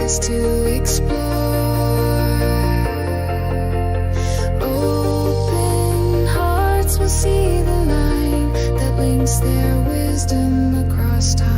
us to explore. Open hearts will see the line that links their wisdom across time.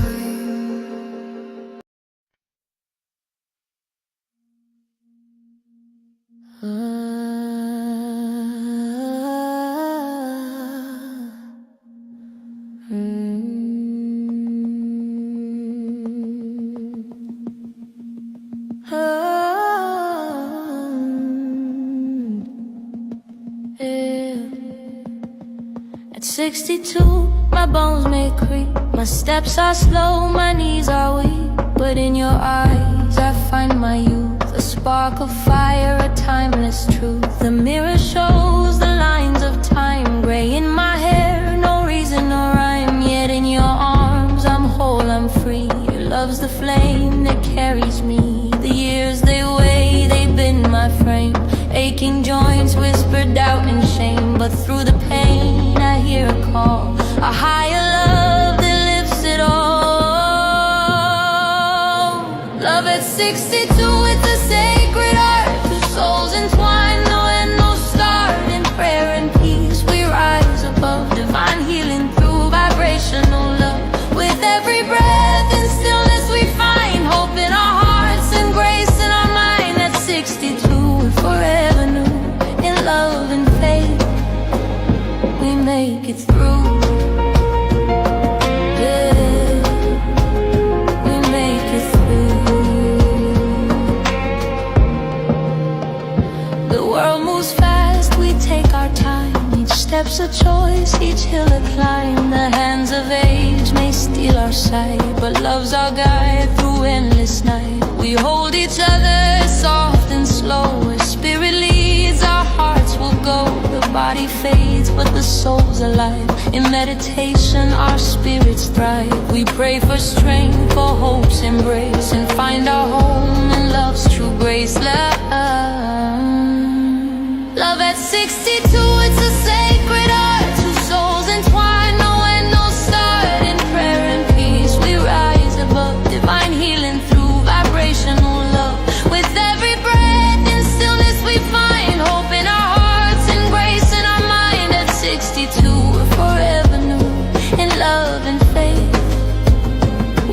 At 62, my bones may creak, my steps are slow, my knees are weak. But in your eyes I find my youth, a spark of fire, a timeless truth. The mirror shows the lines of time, gray in my hair, no reason, no rhyme. Yet in your arms I'm whole, I'm free. Your love's the flame that carries me. The years they weigh, they bend my frame. Aching joints whisper doubt and shame, but through the pain I hear a call, a higher love that lifts it all. Love at 62, it's a sacred art. Two souls entwined, no end, no start. In prayer and peace we rise above, divine healing through vibrational love. With every breath and stillness we find hope in our hearts and grace in our mind. At 62 we're forever new, in love and faith we make it through. Steps a choice, each hill a climb. The hands of age may steal our sight, but love's our guide through endless night. We hold each other soft and slow. Where spirit leads, our hearts will go. The body fades, but the soul's alive. In meditation, our spirits thrive. We pray for strength, for hope's embrace, and find our home in love's true grace. Love at 62, it's a sacred art. Two souls entwined, no end, no start. In prayer and peace we rise above, divine healing through vibrational love. With every breath and stillness we find hope in our hearts and grace in our mind. At 62 we're forever new, in love and faith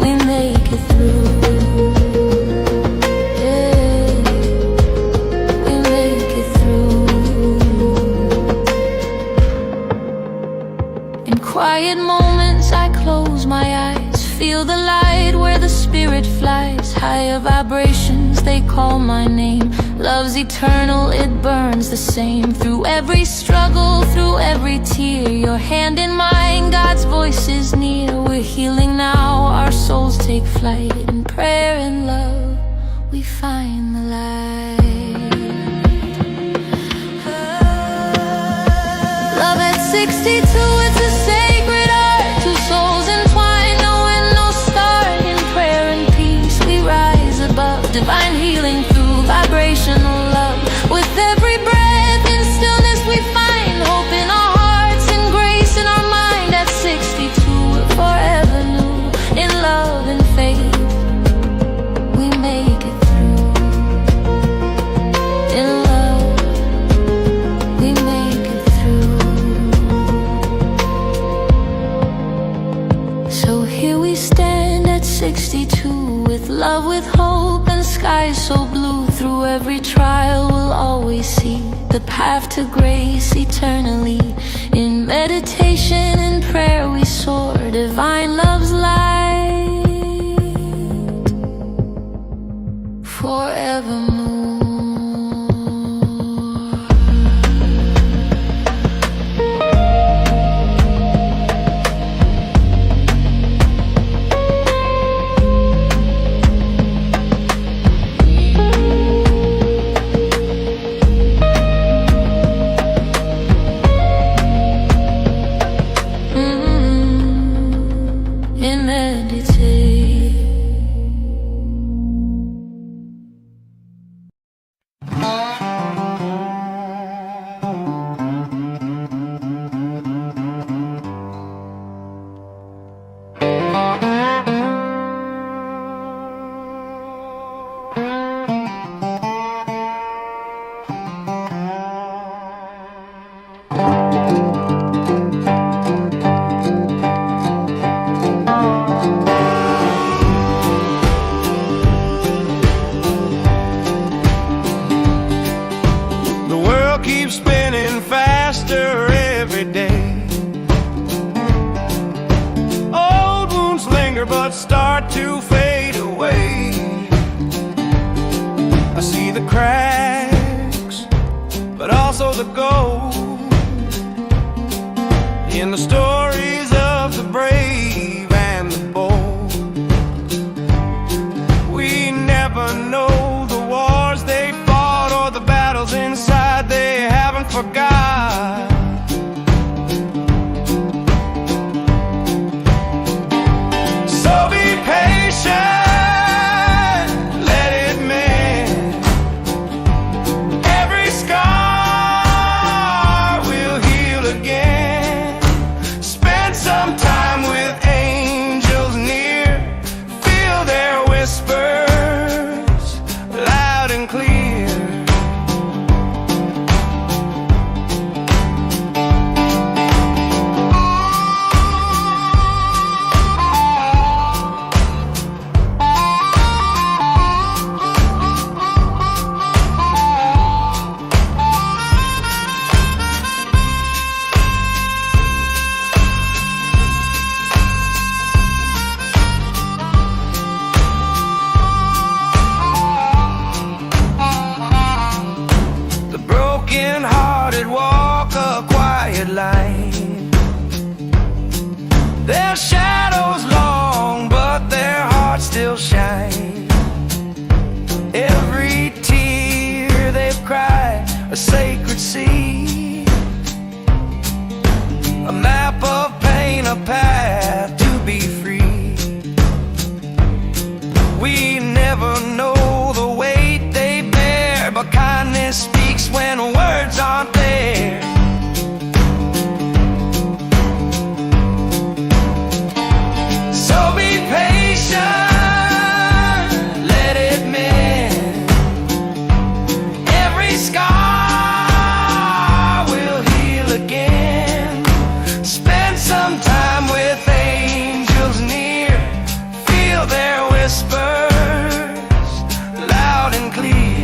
we make it through. Quiet moments I close my eyes, feel the light where the spirit flies. Higher vibrations, they call my name. Love's eternal, it burns the same. Through every struggle, through every tear, your hand in mine, God's voice is near. We're healing now, our souls take flight. In prayer and love, we find the light. Love at 62, it's a sacred art. Two souls entwined, no end, no start. In prayer and peace we rise above, divine healing through vibrational love. With every breath and stillness we find hope in our hearts and grace in our mind. At 62 we're forever new, in love and faith we make it through. In love we make it through. So here we stand at 62, with love, with hope, and skies so blue. Through every trial we'll always see the path to grace eternally. In meditation and prayer we soar, divine love's light forevermore. The world keeps spinning faster every day. Old wounds linger but start to fade away. I see the cracks, but also the gold in the stories of the brave and the bold. We never know the wars they fought or the battles inside they haven't forgot. So be patient, let it mend. Every scar will heal again. Spend some time with angels near. Feel their whispers loud and clear. The broken-hearted walk a quiet life. Their shadows long, but their hearts still shine. Every tear they've cried, a sacred seed, a map of pain, a path to be free. We never know the weight they bear, but kindness speaks when words aren't there. So be patient, let it mend. Every scar will heal again. Spend some time with angels near. Feel their whispers loud and clear.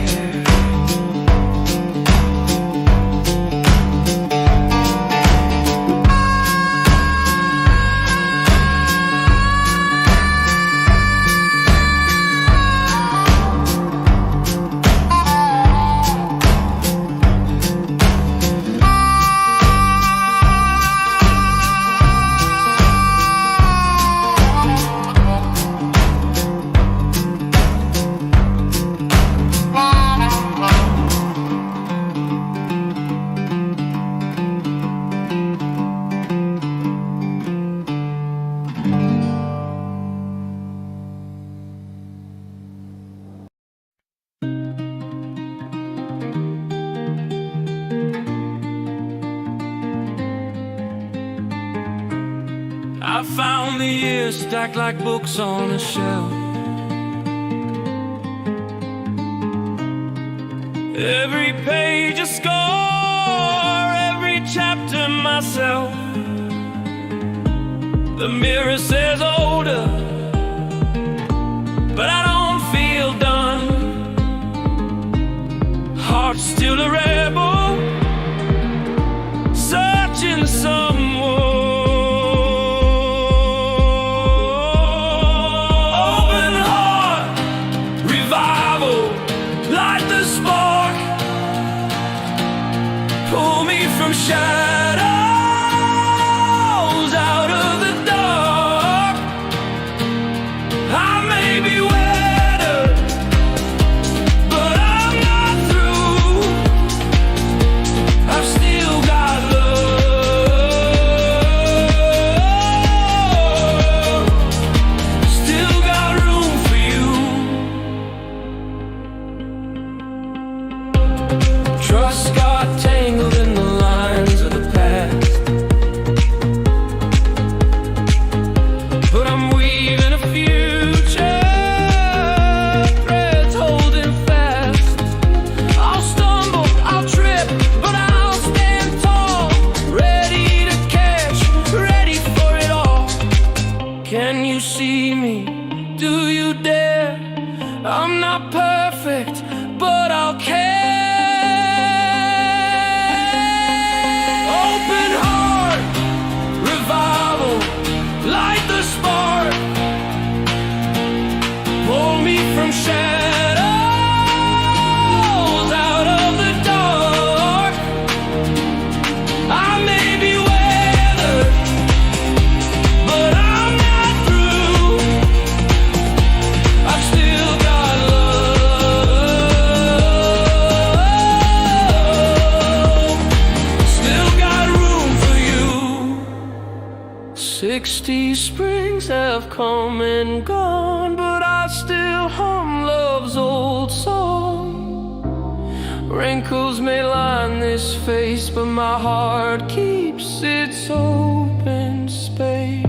I found the years stacked like books on a shelf. Every page a score, every chapter myself. The mirror says older, but I don't feel done. Heart's still a rebel, searching someone. Shadows out of the dark. I may be weathered, but I'm not through. I've still got love, still got room for you. Trust got tangled in the lines of the past, but I'm weaving a future. Threads hold I'm not perfect, but I'll care. Open heart, revival, light the spark. Pull me from shadows out of the dark. I may be weathered, but I'm not through. I've still got love, still got room for you. 60 springs have come and gone, but I still hum love's old song. Wrinkles may line this face, but my heart keeps its open space.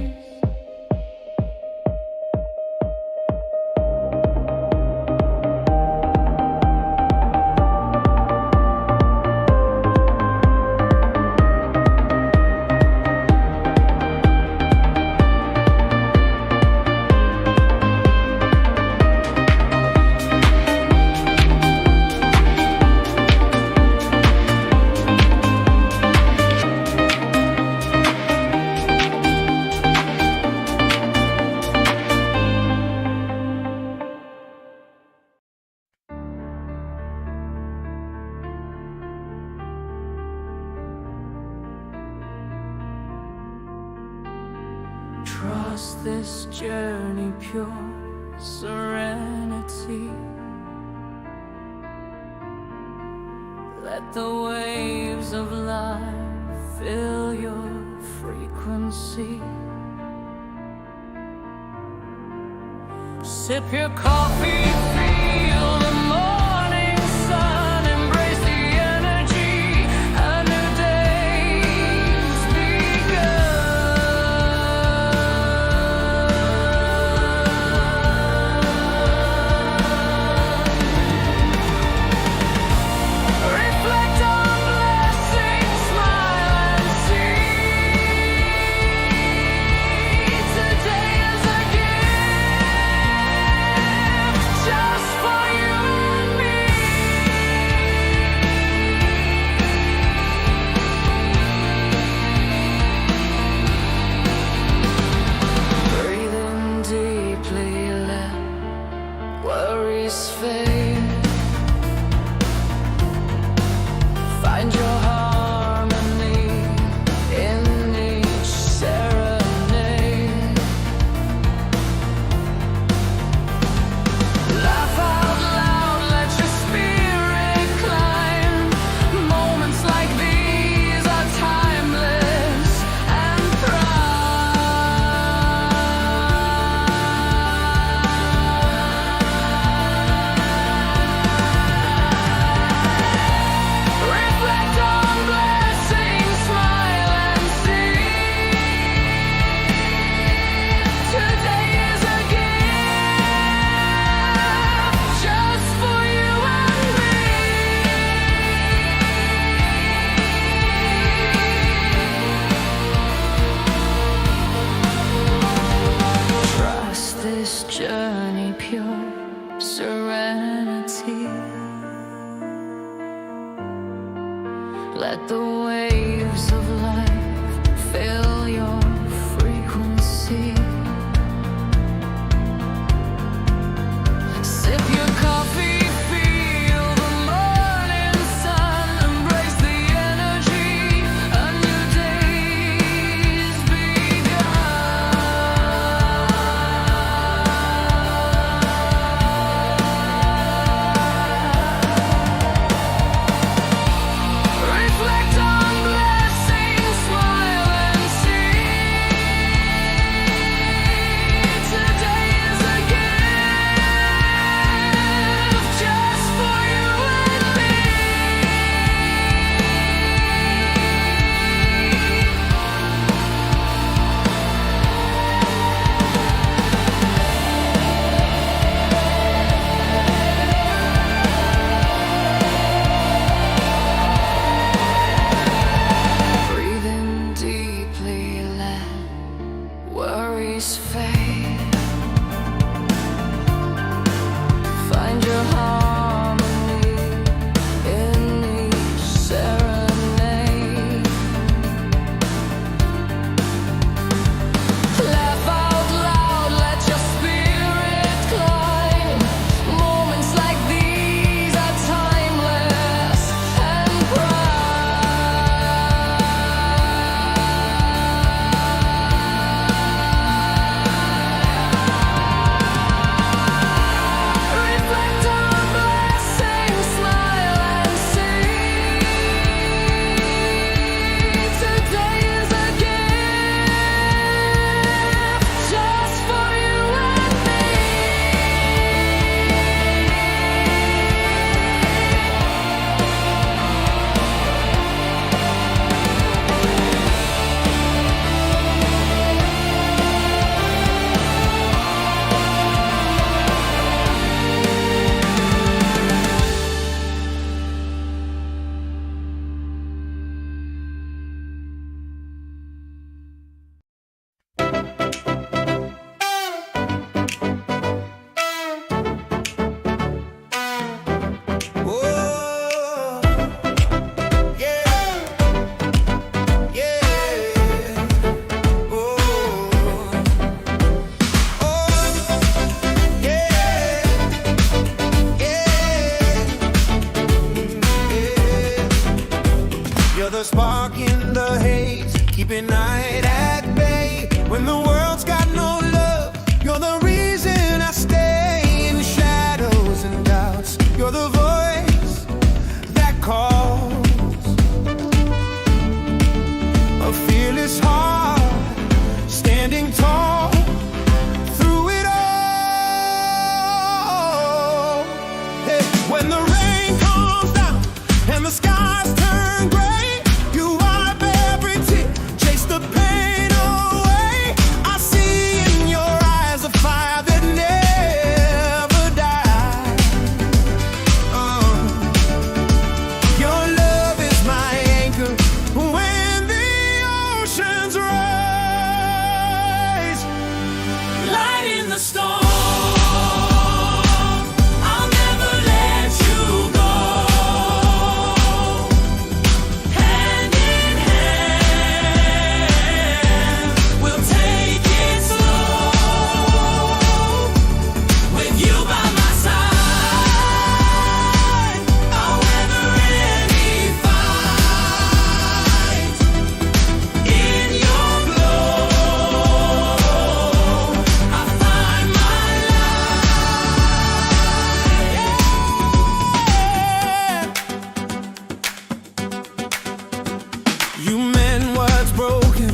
Trust this journey, pure serenity. Let the waves of life fill your frequency. Sip your coffee, feel the morning sun, embrace the energy. A new day's reflect on blessings, smile and see. Today is a gift just for you and me. Breathe in deeply, let worries fade. Find your harmony in each serenade. Laugh out loud, let your spirit climb. Moments like these are timeless and reflect on blessings, smile and see. Today is a gift just for you and me. Trust this journey, pure serenity. Let the waves of life fill your frequency. Sip your coffee, feel the morning sun, embrace the energy. A new day's begun. Reflect on the spark in the haze, keeping night at bay. When the world's got no love, you're the reason I stay. In the shadows and doubts, you're the voice that calls. A fearless heart, standing tall through it all. Hey, when the rain comes down and the skies turn gray, you wipe every tear, chase the pain away. I see in your eyes a fire that never dies. Your love is my anchor when the oceans rise. Light in the storm. You mend what's broken,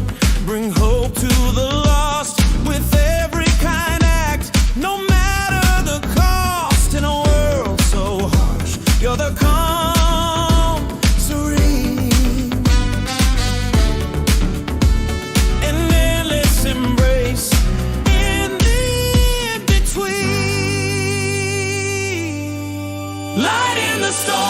bring hope to the lost with every kind act, no matter the cost. In a world so harsh, you're the calm, serene, an endless embrace in the in-between. Light in the storm.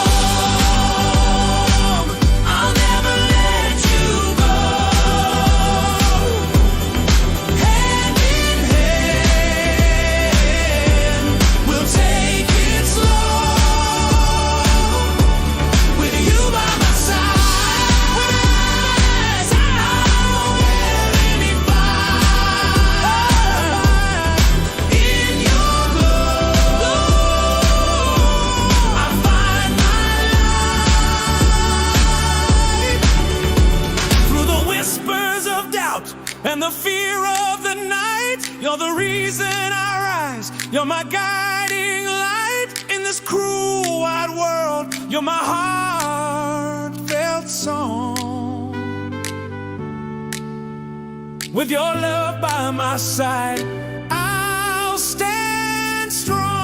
And the fear of the night, you're the reason I rise. You're my guiding light in this cruel wide world. You're my heartfelt song. With your love by my side, I'll stand strong.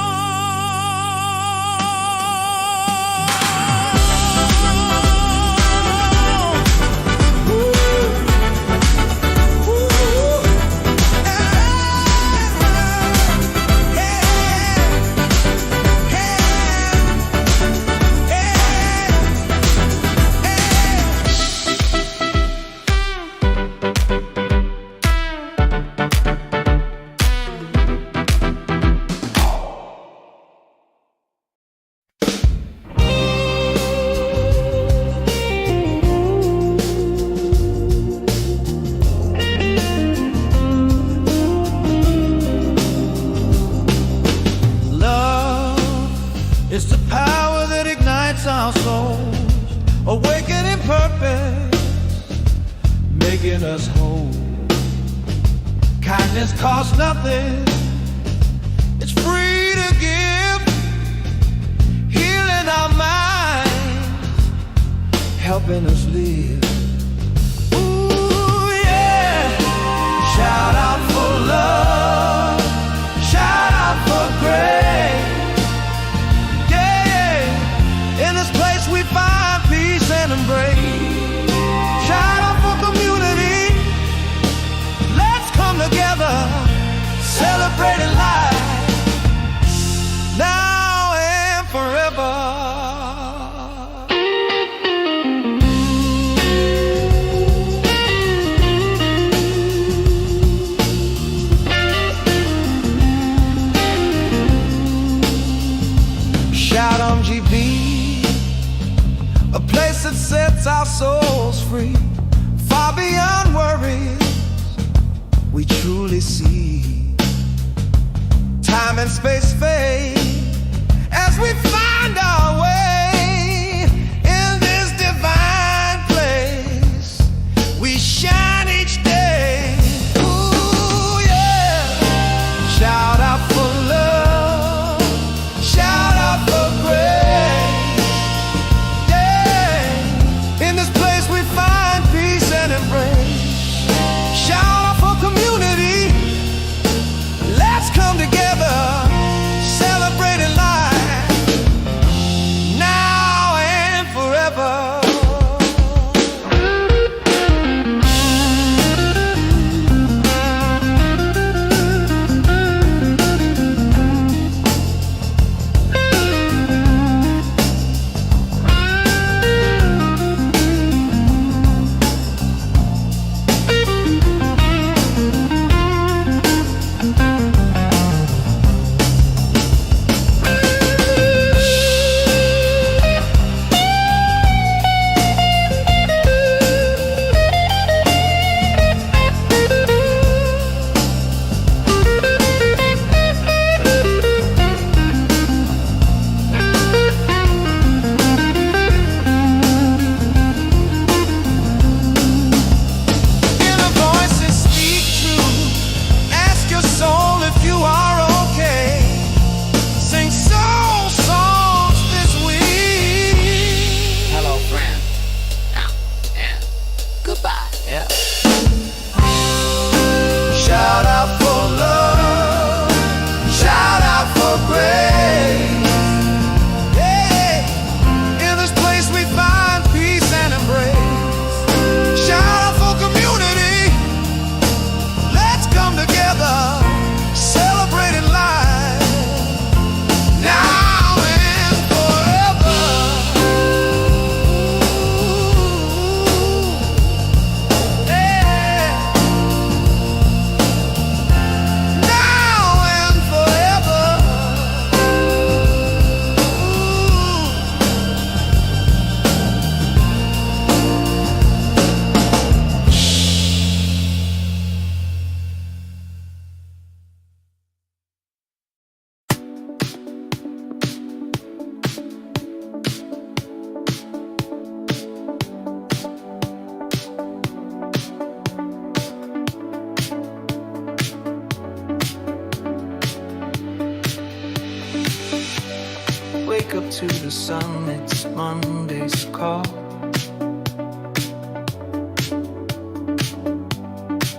It's the power that ignites our souls, awakening purpose, making us whole. Kindness costs nothing, it's free to give, healing our minds, helping us live. Ooh, yeah! Shout out for love, shout out for grace. Embrace. Shout out for community. Let's come together, celebrating life now and forever. Shout on GB, a place that sets our souls free, far beyond worries we truly see. Time and space fade as we find our way in this divine place. wake up to the sun, it's Monday's call.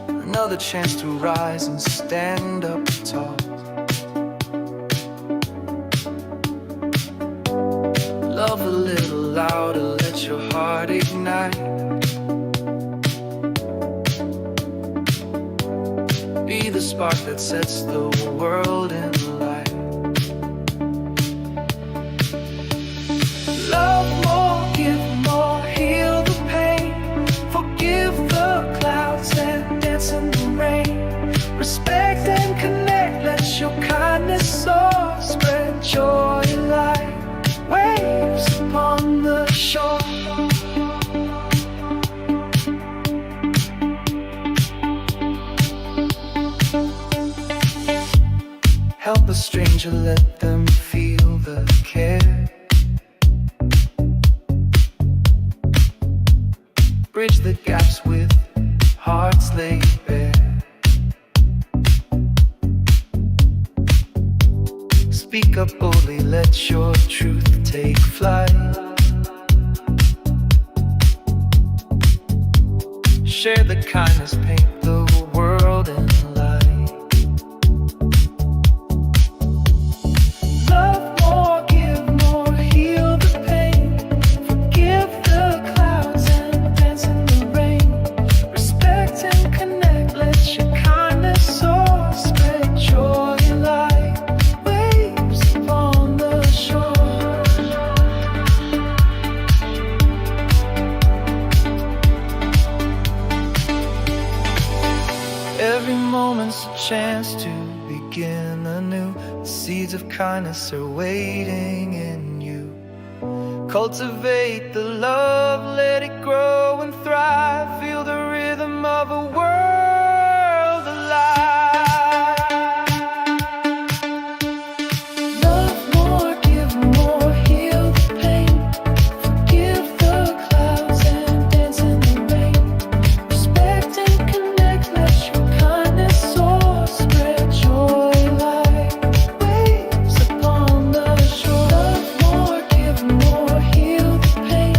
Another chance to rise and stand up tall. Love a little louder, let your heart ignite. Be the spark that sets the world in light. Love more, give more, heal the pain. Forgive the clouds and dance in the rain. Respect and connect, let your kindness soar. Spread joy like waves upon the shore. Help a stranger, let them feel the care. Bridge the gaps with hearts laid bare. Speak up boldly, let your truth take flight. Share the kindness, paint the world in light. Love more, give more, heal the pain. Forgive the clouds and dance in the rain. Respect and connect, let your kindness soar. Spread joy like waves upon the shore. Every moment's a chance to begin anew. The seeds of kindness are waiting in you. Cultivate the love, let it grow and thrive. Feel the rhythm of a world alive. Love more, give more, heal the pain. Forgive the clouds and dance in the rain. Respect and connect, let your kindness soar. Spread joy like waves upon the shore. Love more, give more, heal the pain.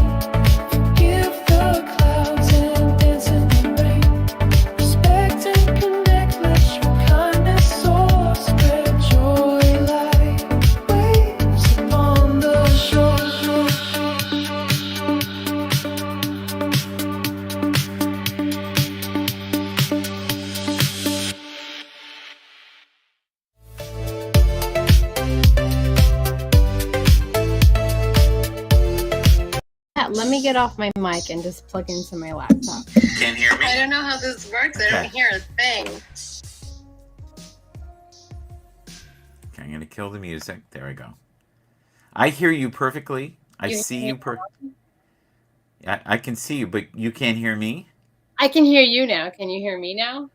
Forgive the clouds and dance in the rain. Respect and connect, let your kindness soar. Spread joy like waves upon the shore. Let me get off my mic and just plug into my laptop. Can't hear me? I don't know how this works. I don't Okay. hear a thing. Okay, I'm gonna kill the music. There we go. I hear you perfectly. I You see hear you I can see you, but you can't hear me? I can hear you now. Can you hear me now?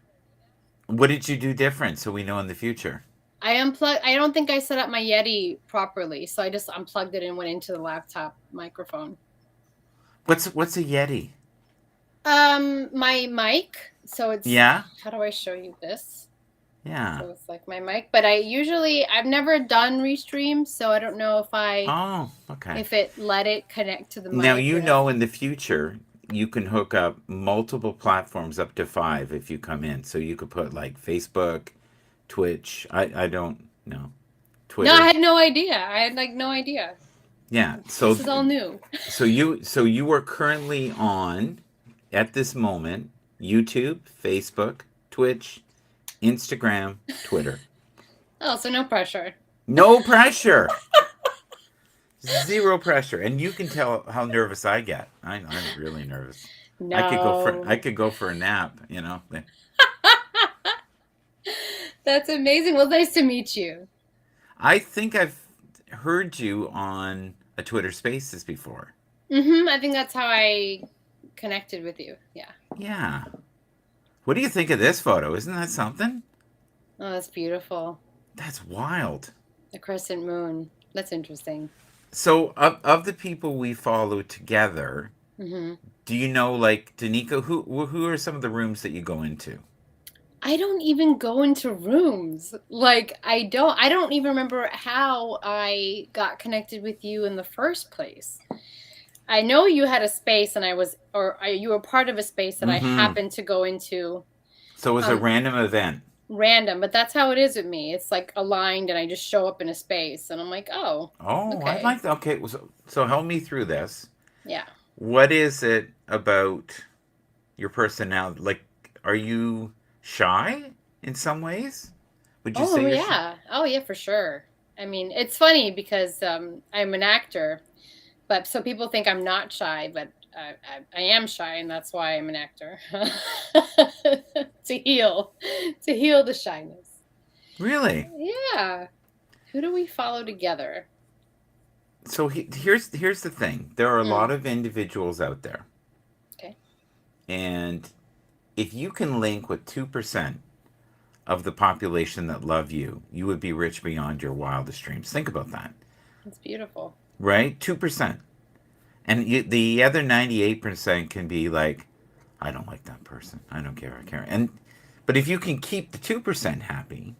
What did you do different so we know in the future? I unplugged. I don't think I set up my Yeti properly, so I just unplugged it and went into the laptop microphone. What's a Yeti? My mic. So it's Yeah? How do I show you this? Yeah. So it's like my mic, but I've never done restream, so I don't know Oh, okay. if it let it connect to the mic. Now you know in the future you can hook up multiple platforms up to 5 if you come in. So you could put like Facebook, Twitch. I don't know. Twitter. No, I had no idea. I had like no idea. Yeah. So This is all new. So you are currently on, at this moment, YouTube, Facebook, Twitch, Instagram, Twitter. Oh, so no pressure. No pressure. Zero pressure. And you can tell how nervous I get. I'm really nervous. No. I could go for a nap, you know. That's amazing. Well, nice to meet you. I think I've heard you on a Twitter Spaces before. I think that's how I connected with you. Yeah. Yeah. What do you think of this photo? Isn't that something? Oh, that's beautiful. That's wild. The crescent moon. That's interesting. So, of the people we follow together, hmm do you know, like, Danica, who are some of the rooms that you go into? I don't even go into rooms. Like I don't even remember how I got connected with you in the first place. I know you had a space and you were part of a space that I Mm-hmm. happened to go into So it was a um random event. random, but that's how it is with me. It's like aligned and I just show up in a space and I'm like, "Oh, Oh, I okay. like that. Okay, so help me through this. Yeah." What is it about your personality? Like, are you shy in some ways? Would you say Oh you're shy? yeah. Oh yeah, for sure. I mean, it's funny because I'm an actor, but so people think I'm not shy, but I am shy, and that's why I'm an actor to heal the shyness. Really? Yeah. Who do we follow together? So here's the thing. There are a Mm, lot of individuals out there, okay. and if you can link with 2% of the population that love you, you would be rich beyond your wildest dreams. Think about that, That's beautiful. right? 2%. And the other 98% can be like, I don't like that person. I don't care. I care. But if you can keep the 2% happy,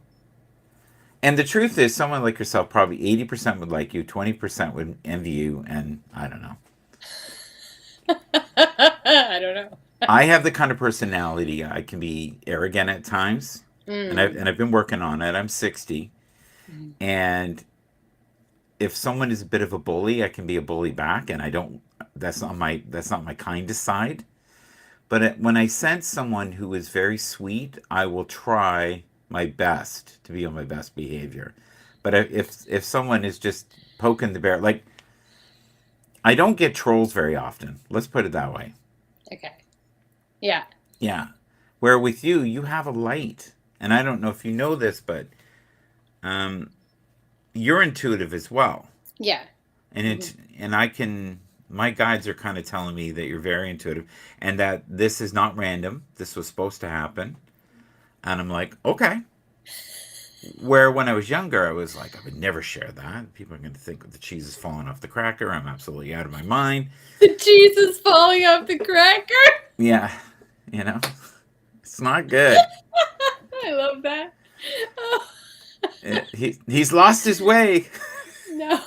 and the truth is, someone like yourself, probably 80% would like you, 20% would envy you, and I don't know. I don't know. I have the kind of personality, I can be arrogant at times, and Mm, I've been working on it. I'm 60, mm, and if someone is a bit of a bully, I can be a bully back, and I don't. That's not my kindest side. But when I sense someone who is very sweet, I will try my best to be on my best behavior. But if someone is just poking the bear, like, I don't get trolls very often. Let's put it that way. okay. Yeah. Yeah. Where with you, you have a light, and I don't know if you know this, but um, you're intuitive as well, Yeah. and Hmm. I can. My guides are kind of telling me that you're very intuitive, and that this is not random. This was supposed to happen, and I'm like, okay. Where when I was younger, I was like, I would never share that. People are going to think the cheese is falling off the cracker. I'm absolutely out of my mind. The cheese is falling off the cracker. Yeah, you know, it's not good. I love that. Oh, He's lost his way. no.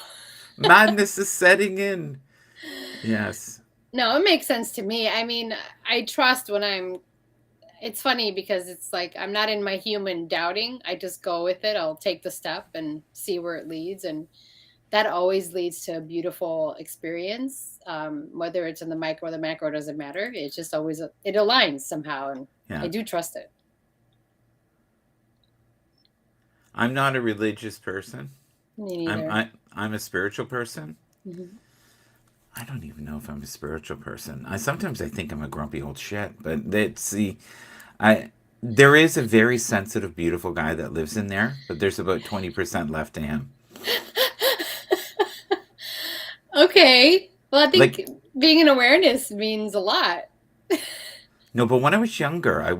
Madness is setting in. Yes. No, it makes sense to me. I mean, I trust when it's funny because it's like I'm not in my human doubting. I just go with it. I'll take the step and see where it leads. And that always leads to a beautiful experience. Whether it's in the micro or the macro, doesn't matter. It's just always, it aligns somehow. And Yeah. I do trust it. I'm not a religious person. Me neither. I'm a spiritual person. Mhm. I don't even know if I'm a spiritual person. I think I'm a grumpy old shit, but that's the I there is a very sensitive, beautiful guy that lives in there, but there's about 20% left to him. Okay. Well, I think Like, being in awareness means a lot. no, but when I was younger, I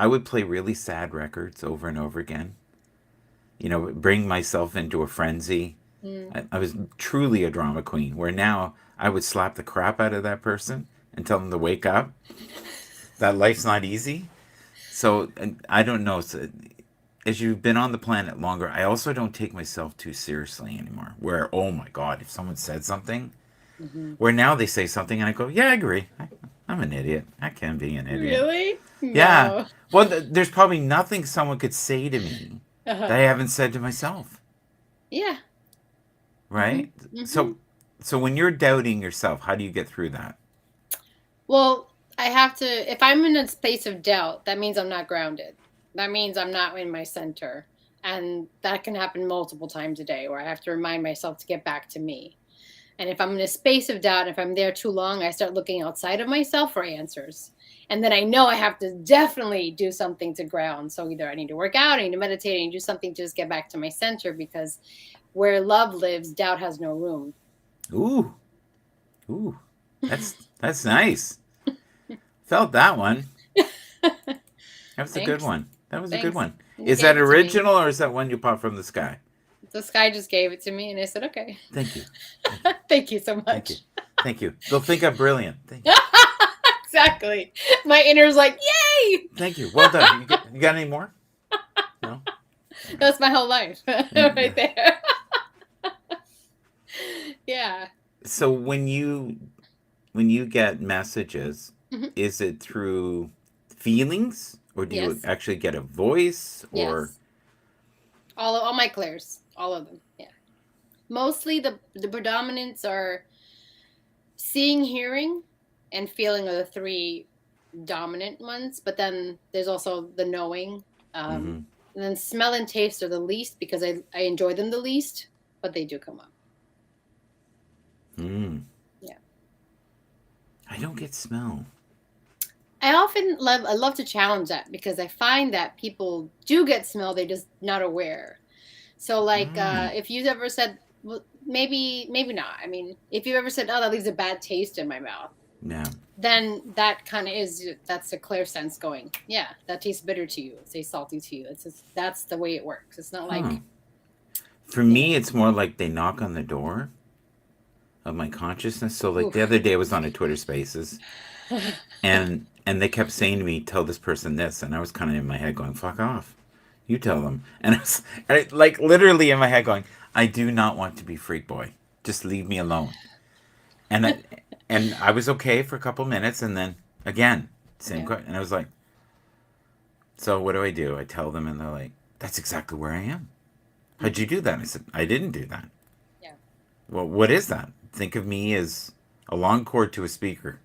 would play really sad records over and over again. You know, bring myself into a frenzy. Mm. I was truly a drama queen, where now I would slap the crap out of that person and tell them to wake up. That life's not easy. So, and I don't know. So, as you've been on the planet longer, I also don't take myself too seriously anymore. Where, oh my God, if someone said something, Hmm. where now they say something and I go, yeah, I agree. I'm an idiot. I can be an idiot. Really? Yeah. No. Well, there's probably nothing someone could say to me that Uh-huh. I haven't said to myself, Yeah. Hmm. right? Hmm. So when you're doubting yourself, how do you get through that? Well, I have to, if I'm in a space of doubt, that means I'm not grounded. That means I'm not in my center. And that can happen multiple times a day where I have to remind myself to get back to me. And if I'm in a space of doubt, if I'm there too long, I start looking outside of myself for answers. And then I know I have to definitely do something to ground. So either I need to work out, I need to meditate, I need to do something to just get back to my center because where love lives, doubt has no room. Ooh, ooh, that's nice. Felt that one. That was a good Thanks. one. That was a good Thanks. one. You Is gave that it to me. original or is that one you popped from the sky? This guy just gave it to me and I said, okay. Thank you. Thank you. Thank you so Thank you. much. Thank you. They'll think I'm brilliant. Thank you. Exactly. My inner's like, life. Thank you. Well done. You got any more? No. That's my whole life right there. Yeah. So when you get messages, Mhm. is it through feelings, or do you Yes. actually get a voice, or? Yes. All my clairs, all of them. Yeah. Mostly the predominants are seeing, hearing, and feeling are the three dominant ones. But then there's also the knowing. Mm-hmm. And then smell and taste are the least because I enjoy them the least, but they do come up. Mm. Yeah. I don't get smell. I love to challenge that because I find that people do get smell, they're just not aware. So like if you've ever said, well, maybe not. I mean, if you've ever said, "Oh, that leaves a bad taste in my mouth," Yeah. then that kind of that's a clear sense going, yeah, that tastes bitter to you. It tastes salty to you. It's just, that's the way it works. It's not like Huh. For me, it's more like they knock on the door of my consciousness. So like the oof. other day I was on a Twitter Spaces, and they kept saying to me, "Tell this person this," and I was kind of in my head going, "Fuck off, you tell them." And like literally in my head going, "I do not want to be freak boy. Just leave me alone." And I was okay for a couple minutes, and then again, same Yeah. question, and I was like, "So what do? I tell them, and they're like, 'That's exactly where I am. How'd you do that?' I said, 'I didn't do that.' Yeah. Well, what is that? Think of me as a long cord to a speaker.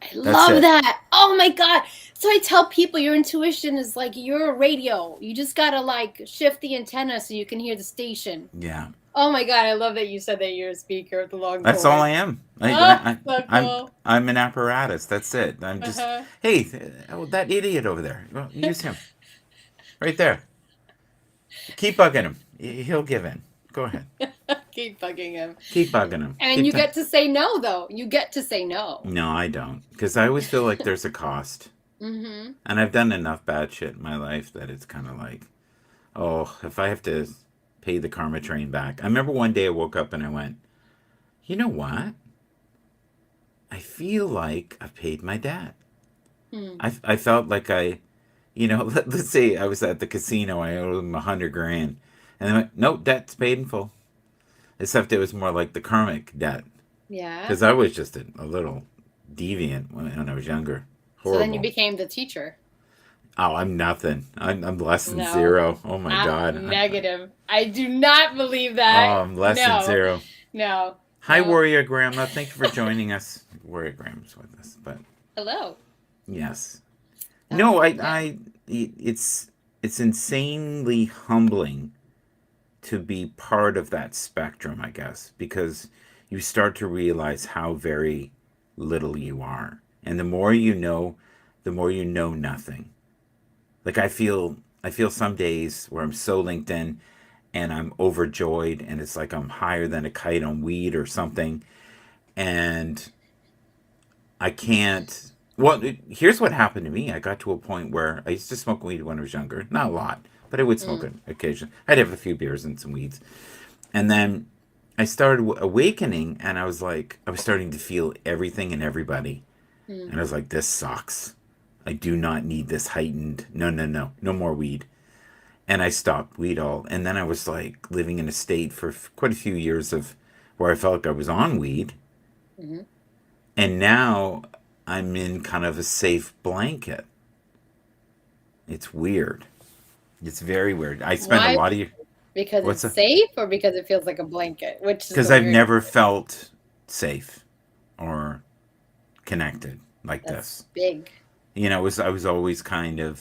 I That's love it." that. Oh my god. So I tell people your intuition is like you're a radio. You just got to like shift the antenna so you can hear the station. Yeah. Oh my god, I love that you said that you're a speaker with the long That's cord. all I am. Oh, so cool. I'm an apparatus. That's it. I'm just, Uh-huh. hey, oh, that idiot over there. Well, use him right there. Keep bugging him. He'll give in. Go ahead. Keep bugging him. Keep bugging him. And Keep you get to say no, though. You get to say no. No, I don't, because I always feel like there's a cost, Mm-hmm. and I've done enough bad shit in my life that it's kind of like, oh, if I have to pay the karma train back. I remember one day I woke up and I went, you know what? I feel like I've paid my debt. Hmm. I felt like let's say I was at the casino, I owed them $100,000, and they went, nope, debt's paid in full. Except it was more like the karmic debt, Yeah. because I was just a little deviant when I was younger. So then you Horrible. became the teacher. Oh, I'm nothing. I'm less than No. zero. Oh my I'm god. negative. I do not believe that. Oh, I'm less than zero. No. Hi, No. Warrior Grandma. Thank you for joining us. Warrior Grandma's with us, but Hello. yes. No, it's insanely humbling to be part of that spectrum, I guess, because you start to realize how very little you are. And the more you know nothing. Like I feel some days where I'm so linked in and I'm overjoyed and it's like I'm higher than a kite on weed or something, and I can't. Well, here's what happened to me. I got to a point where I used to smoke weed when I was younger. Not a lot, but I would smoke it occasionally. I'd have a few beers and some weeds. And then I started awakening, and I was starting to feel everything and everybody. And I was like, this sucks. I do not need this heightened. No more weed. And I stopped weed all. And then I was like living in a state for quite a few years of where I felt like I was on weed. Mm-hmm. And now I'm in kind of a safe blanket. It's weird. It's very weird. I spend Why? a lot of years. Because What's it's that? safe or because it feels like a blanket? Which is Because the I've weird- never felt safe or connected like That's this. big. You know, I was always kind of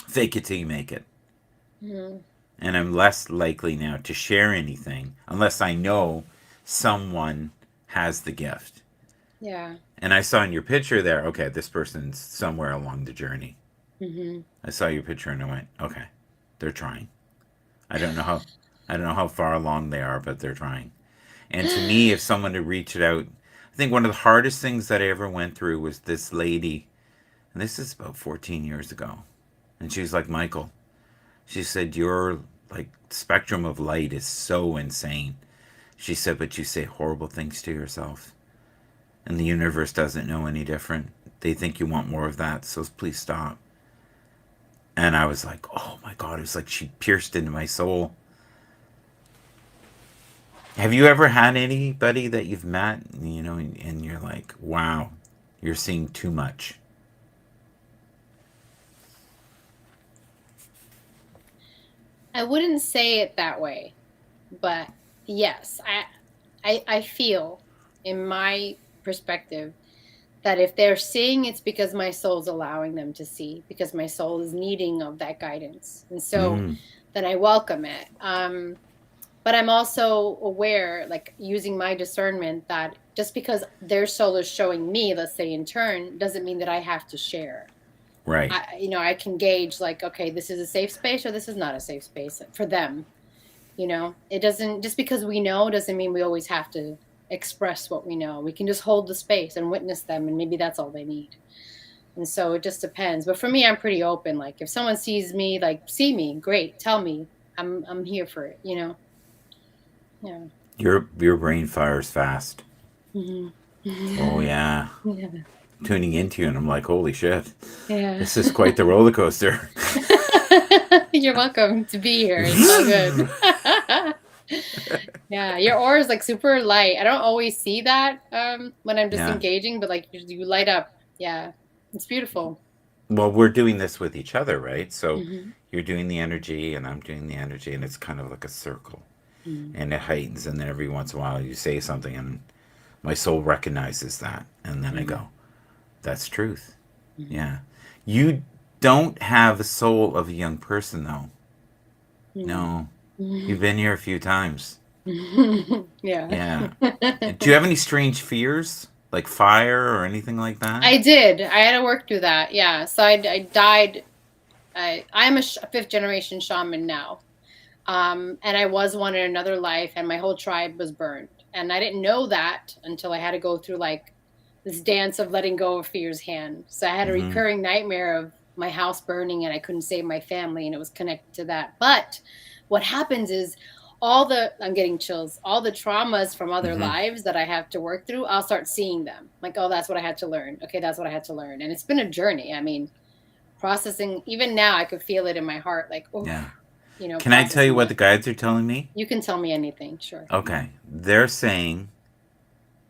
fake it till you make it. Mhm. And I'm less likely now to share anything unless I know someone has the gift. Yeah. And I saw in your picture there, okay, this person's somewhere along the journey. Mm-hmm. I saw your picture and I went, okay, they're trying. I don't know how far along they are, but they're trying. And to me, if someone had reached out, I think one of the hardest things that I ever went through was this lady, and this is about 14 years ago. And she was like, Michael, she said, your like spectrum of light is so insane. She said, but you say horrible things to yourself. And the universe doesn't know any different. they think you want more of that, so please stop. And I was like, oh my God, it was like she pierced into my soul. Have you ever had anybody that you've met, and you're like, wow, you're seeing too much? I wouldn't say it that way, but yes, I feel in my perspective that if they're seeing, it's because my soul's allowing them to see, because my soul is needing of that guidance. And so Mm, then I welcome it. But I'm also aware, like using my discernment, that just because their soul is showing me, let's say in turn, doesn't mean that I have to share. right. I can gauge like, okay, this is a safe space or this is not a safe space for them. It doesn't, just because we know doesn't mean we always have to express what we know. We can just hold the space and witness them, and maybe that's all they need. And so it just depends. But for me, I'm pretty open. Like if someone sees me, like see me, great, tell me. I'm here for it. Yeah. Your brain fires fast. Hmm. Oh yeah. Yeah. Tuning into you, and I'm like, holy shit, Yeah. this is quite the roller coaster. You're welcome to be here. It's all good. Yeah, your aura is like super light. I don't always see that when I'm just Yeah. engaging, but like you light up. Yeah, it's beautiful. Well, we're doing this with each other, right? So Hmm. you're doing the energy, and I'm doing the energy, and it's kind of like a circle, Hmm. and it heightens, and then every once in a while you say something, and my soul recognizes that, and then I Hmm. go, that's truth. Hmm. Yeah. You don't have the soul of a young person, though. No. You've been here a few times. Yeah. Yeah. Do you have any strange fears, like fire or anything like that? I did. I had to work through that. Yeah. So I died. I'm a fifth generation shaman now. And I was one in another life, and my whole tribe was burned. And I didn't know that until I had to go through like this dance of letting go of fear's hand. So I had a Mm-hmm. recurring nightmare of my house burning and I couldn't save my family, and it was connected to that. But what happens is I'm getting chills, all the traumas from other Mm-hmm. lives that I have to work through, I'll start seeing them. Like, oh, that's what I had to learn. Okay, that's what I had to learn. And it's been a journey. I mean, processing, even now I could feel it in my heart, like, oh, Yeah. Can I tell you processing what the it. guides are telling me? You can tell me anything, sure. Okay. They're saying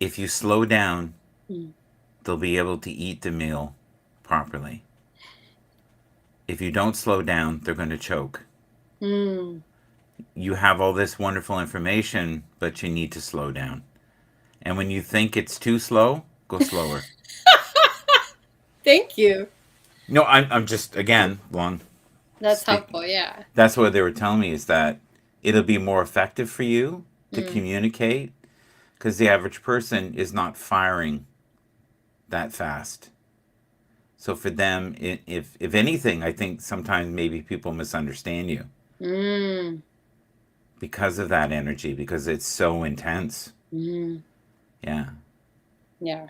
if you slow down, Mm. they'll be able to eat the meal properly. If you don't slow down, they're going to choke. Mm. You have all this wonderful information, but you need to slow down. And when you think it's too slow, go slower. Thank you. No, I'm just, again, long That's speak. helpful. Yeah. That's what they were telling me, is that it'll be more effective for you to Mm. communicate, because the average person is not firing that fast. So for them, if anything, I think sometimes maybe people misunderstand you Mm. because of that energy, because it's so intense. Mm. Yeah. Yeah.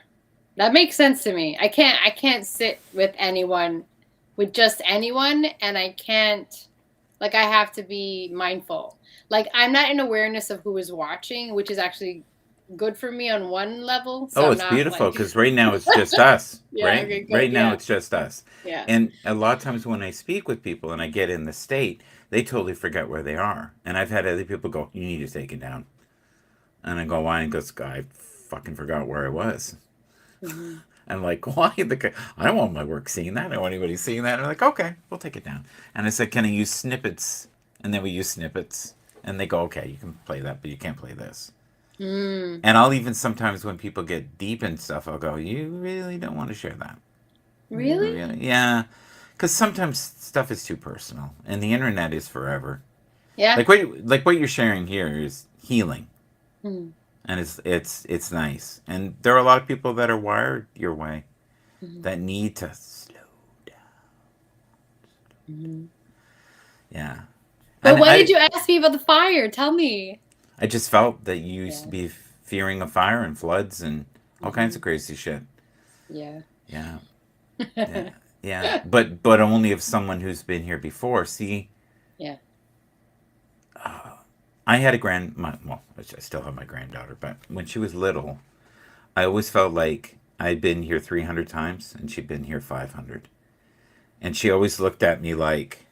That makes sense to me. I can't sit with anyone, with just anyone, and I can't, like, I have to be mindful. Like, I'm not in awareness of who is watching, which is actually good for me on one level. So Oh, I'm it's not beautiful, like, because right now it's just us, yeah, right? okay, good. Right now Yeah. it's just us. Yeah. And a lot of times when I speak with people and I get in the state, they totally forget where they are. And I've had other people go, you need to take it down. And I go, why? And he goes, I fucking forgot where I was. Hmm. I'm like, why? I don't want my work seeing that. I don't want anybody seeing that. And they're like, okay, we'll take it down. And I said, can I use snippets? And then we use snippets. And they go, okay, you can play that, but you can't play this. Mm. And I'll even sometimes, when people get deep in stuff, I'll go, you really don't want to share that. You Really? really? Yeah. Because sometimes stuff is too personal, and the internet is forever. Yeah. Like what you're sharing here is healing, Mm. and it's nice. And there are a lot of people that are wired your way Mhm. that need to slow down. Mhm. Yeah. But And why did you ask me about the fire? Tell me. I just felt that you used to Yeah. be fearing of fire and floods and all kinds Hmm. of crazy shit. Yeah. Yeah. Yeah. Yeah. But only of someone who's been here before. See, Yeah. I had well, I still have my granddaughter, but when she was little, I always felt like I'd been here 300 times and she'd been here 500. And she always looked at me like,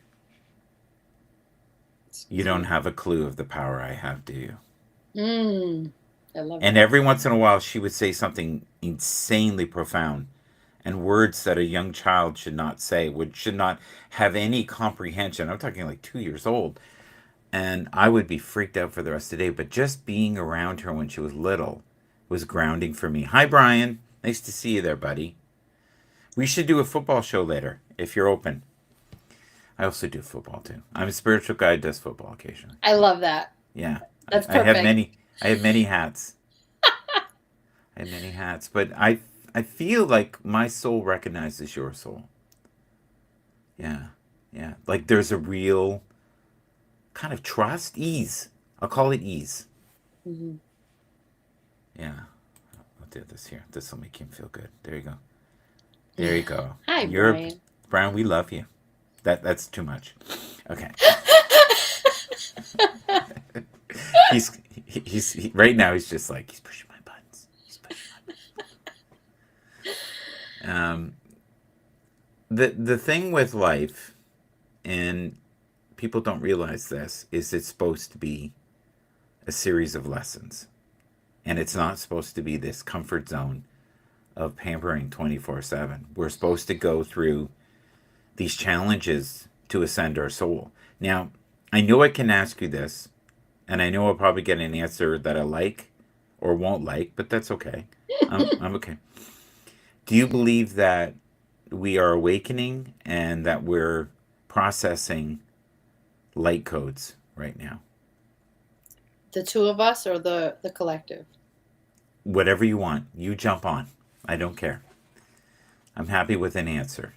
you don't have a clue of the power I have, do you? I love And that. every once in a while, she would say something insanely profound and words that a young child should not say, should not have any comprehension. I'm talking like 2 years old. And I would be freaked out for the rest of the day. But just being around her when she was little was grounding for me. Hi, Brian. Nice to see you there, buddy. We should do a football show later if you're open. I also do football too. I'm a spiritual guy who does football occasionally. I love that. Yeah. That's I have perfect. many hats. I have many hats. But I feel like my soul recognizes your soul. Yeah. Yeah. Like there's a real kind of trust, ease. I'll call it ease. Mhm. Yeah. I'll do this here. This will make him feel good. There you go. There you go. Hi, You're Brian. Brian, we love you. That's too much. Okay. Right now he's just like he's pushing my buttons. He's pushing my buttons. The thing with life, and people don't realize this, is it's supposed to be a series of lessons. And it's not supposed to be this comfort zone of pampering 24/7. We're supposed to go through these challenges to ascend our soul. Now, I know I can ask you this, and I know I'll probably get an answer that I like or won't like, but that's okay. I'm okay. Do you believe that we are awakening and that we're processing light codes right now? The two of us or the collective? Whatever you want, you jump on. I don't care. I'm happy with an answer.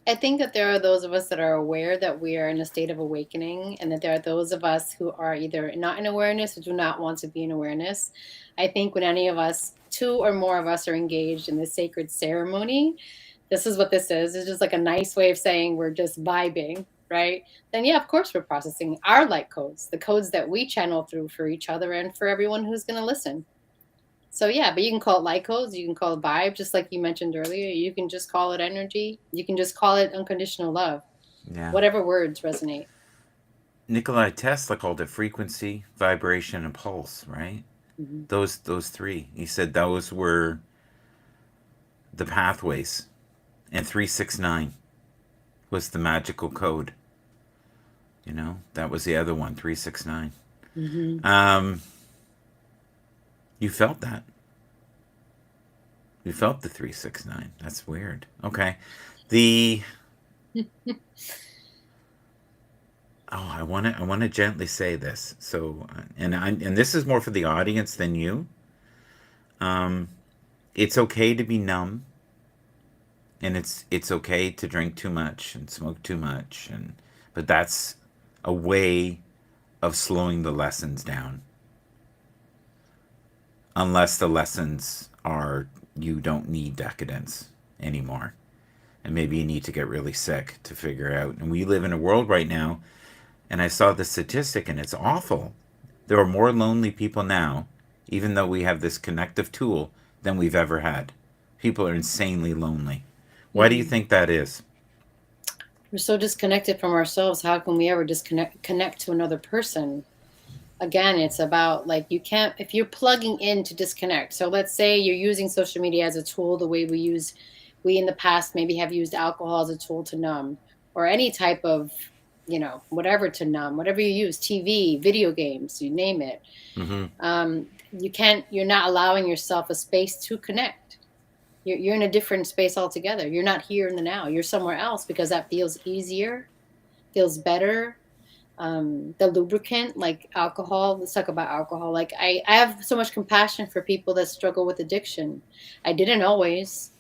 I think that there are those of us that are aware that we are in a state of awakening, and that there are those of us who are either not in awareness or do not want to be in awareness. I think when any of us, two or more of us, are engaged in this sacred ceremony, this is what this is. It's just like a nice way of saying we're just vibing, right? Then, yeah, of course, we're processing our light codes, the codes that we channel through for each other and for everyone who's going to listen. So yeah, but you can call it light codes, you can call it vibe, just like you mentioned earlier. You can just call it energy. You can just call it unconditional love. Yeah. Whatever words resonate. Nikolai Tesla called it frequency, vibration, and pulse, right? Mm-hmm. Those three. He said those were the pathways. And 369 was the magical code. You know, that was the other one, 369. Mm-hmm. You felt that. You felt the 369. That's weird. Okay. The I want to gently say this. So and this is more for the audience than you. It's okay to be numb, and it's okay to drink too much and smoke too much, but that's a way of slowing the lessons down. Unless the lessons are you don't need decadence anymore. And maybe you need to get really sick to figure out. And we live in a world right now, and I saw the statistic, and it's awful. There are more lonely people now, even though we have this connective tool, than we've ever had. People are insanely lonely. Why do you think that is? We're so disconnected from ourselves. How can we ever connect to another person? Again, it's about like you can't, if you're plugging in to disconnect. So let's say you're using social media as a tool the way we in the past maybe have used alcohol as a tool to numb, or any type of, whatever to numb, whatever you use, TV, video games, you name it. Mm-hmm. You're not allowing yourself a space to connect. You're in a different space altogether. You're not here in the now. You're somewhere else because that feels easier, feels better. The lubricant, like alcohol, let's talk about alcohol. Like I have so much compassion for people that struggle with addiction. I didn't always,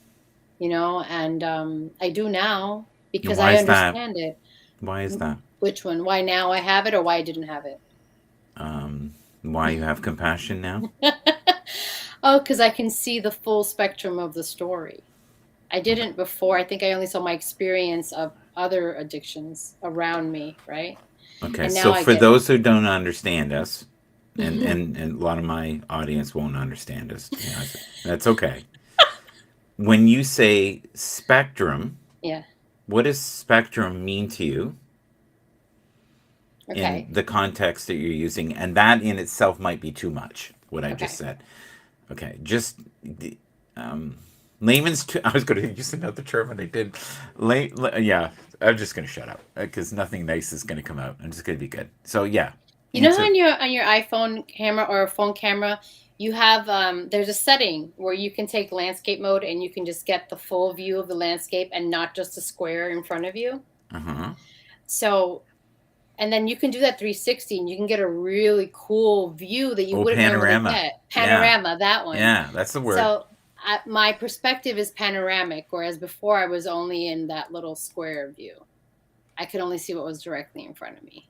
and I do now because Why I is that? understand it. Why is that? Which one? Why now I have it or why I didn't have it? Why you have compassion now? Oh, because I can see the full spectrum of the story. I didn't before. I think I only saw my experience of other addictions around me, right? Okay, And now so I for get. those who don't understand us, and a lot of my audience won't understand us. To be honest. That's okay. When you say spectrum, Yeah. what does spectrum mean to you in Okay. the context that you're using? And that in itself might be too much, what I just Okay. said. Okay, just layman's. I was going to use another term, and I did. Yeah, I'm just going to shut up because nothing nice is going to come out. I'm just going to be good. So yeah, You know how answer. on your iPhone camera or a phone camera, you have there's a setting where you can take landscape mode and you can just get the full view of the landscape and not just a square in front of you. Uh huh. So, and then you can do that 360 and you can get a really cool view that you Oh, wouldn't normally panorama. get. Yeah, Panorama, that one. yeah, that's the word. So my perspective is panoramic, whereas before I was only in that little square view. I could only see what was directly in front of me.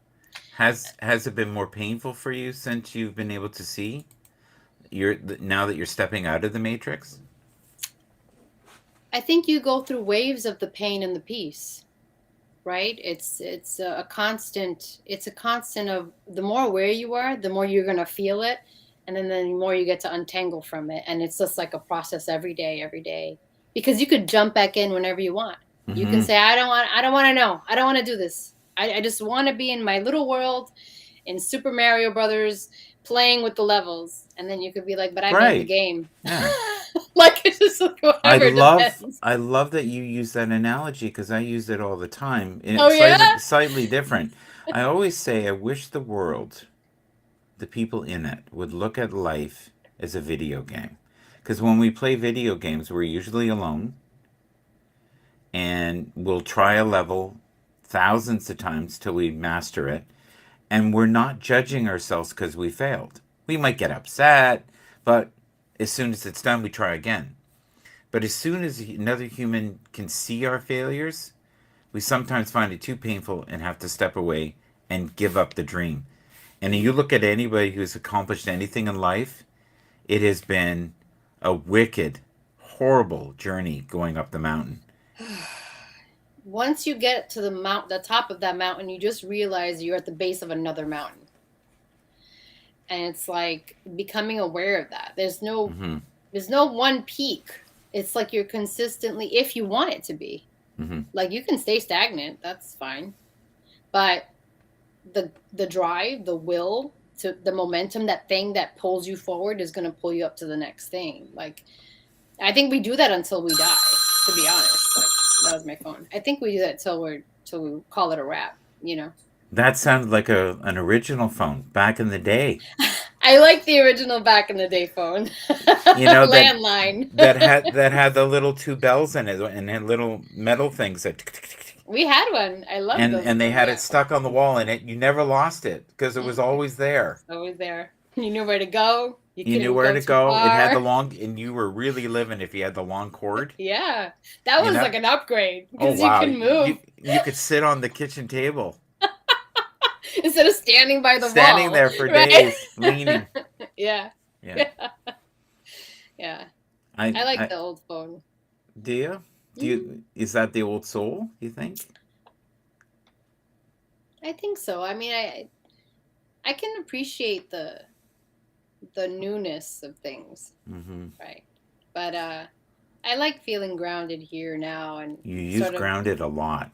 Has it been more painful for you since you've been able to see? Now that you're stepping out of the matrix. I think you go through waves of the pain and the peace, right? It's a constant. It's a constant of the more aware you are, the more you're gonna feel it, and then the more you get to untangle from it. And it's just like a process every day, because you could jump back in whenever you want. You can Mm-hmm. say, I don't want to know. I don't want to do this. I just want to be in my little world in Super Mario Brothers playing with the levels. And then you could be like, but I made the Right. game. Yeah. Like it's just like whatever, depends. I love that you use that analogy because I use it all the time. Oh It's yeah? slightly different. I always say I wish the world, the people in it, would look at life as a video game. Because when we play video games, we're usually alone and we'll try a level thousands of times till we master it. And we're not judging ourselves because we failed. We might get upset, but as soon as it's done, we try again. But as soon as another human can see our failures, we sometimes find it too painful and have to step away and give up the dream. And you look at anybody who's accomplished anything in life, it has been a wicked, horrible journey going up the mountain. Once you get to the top of that mountain, you just realize you're at the base of another mountain. And it's like becoming aware of that. Mm-hmm. There's no one peak. It's like you're consistently, if you want it to be. Mm-hmm. Like you can stay stagnant, that's fine. But the drive, the will, to the momentum, that thing that pulls you forward is going to pull you up to the next thing. Like I think we do that until we die, to be honest. Like, that was my phone. I think we do that till we call it a wrap, you know. That sounded like an original phone back in the day. I like the original back in the day phone. You know Landline. that had the little two bells in it and had little metal things that We had one. I love those. and they had Yeah. it stuck on the wall and you never lost it because it was always there. Always there. You knew where to go. You couldn't knew where to too go. It had the far. long and you were really living if you had the long cord. Yeah, that was know? like an upgrade Oh because wow. you can move You could sit on the kitchen table. instead of standing by the Standing wall. there for right? days, leaning. Yeah, Yeah. yeah. I I like the old phone. do you? Is that the old soul, you think? I think so. I mean, I can appreciate the newness of things, Mm-hmm. right? But I like feeling grounded here now and You use sort of, grounded a lot.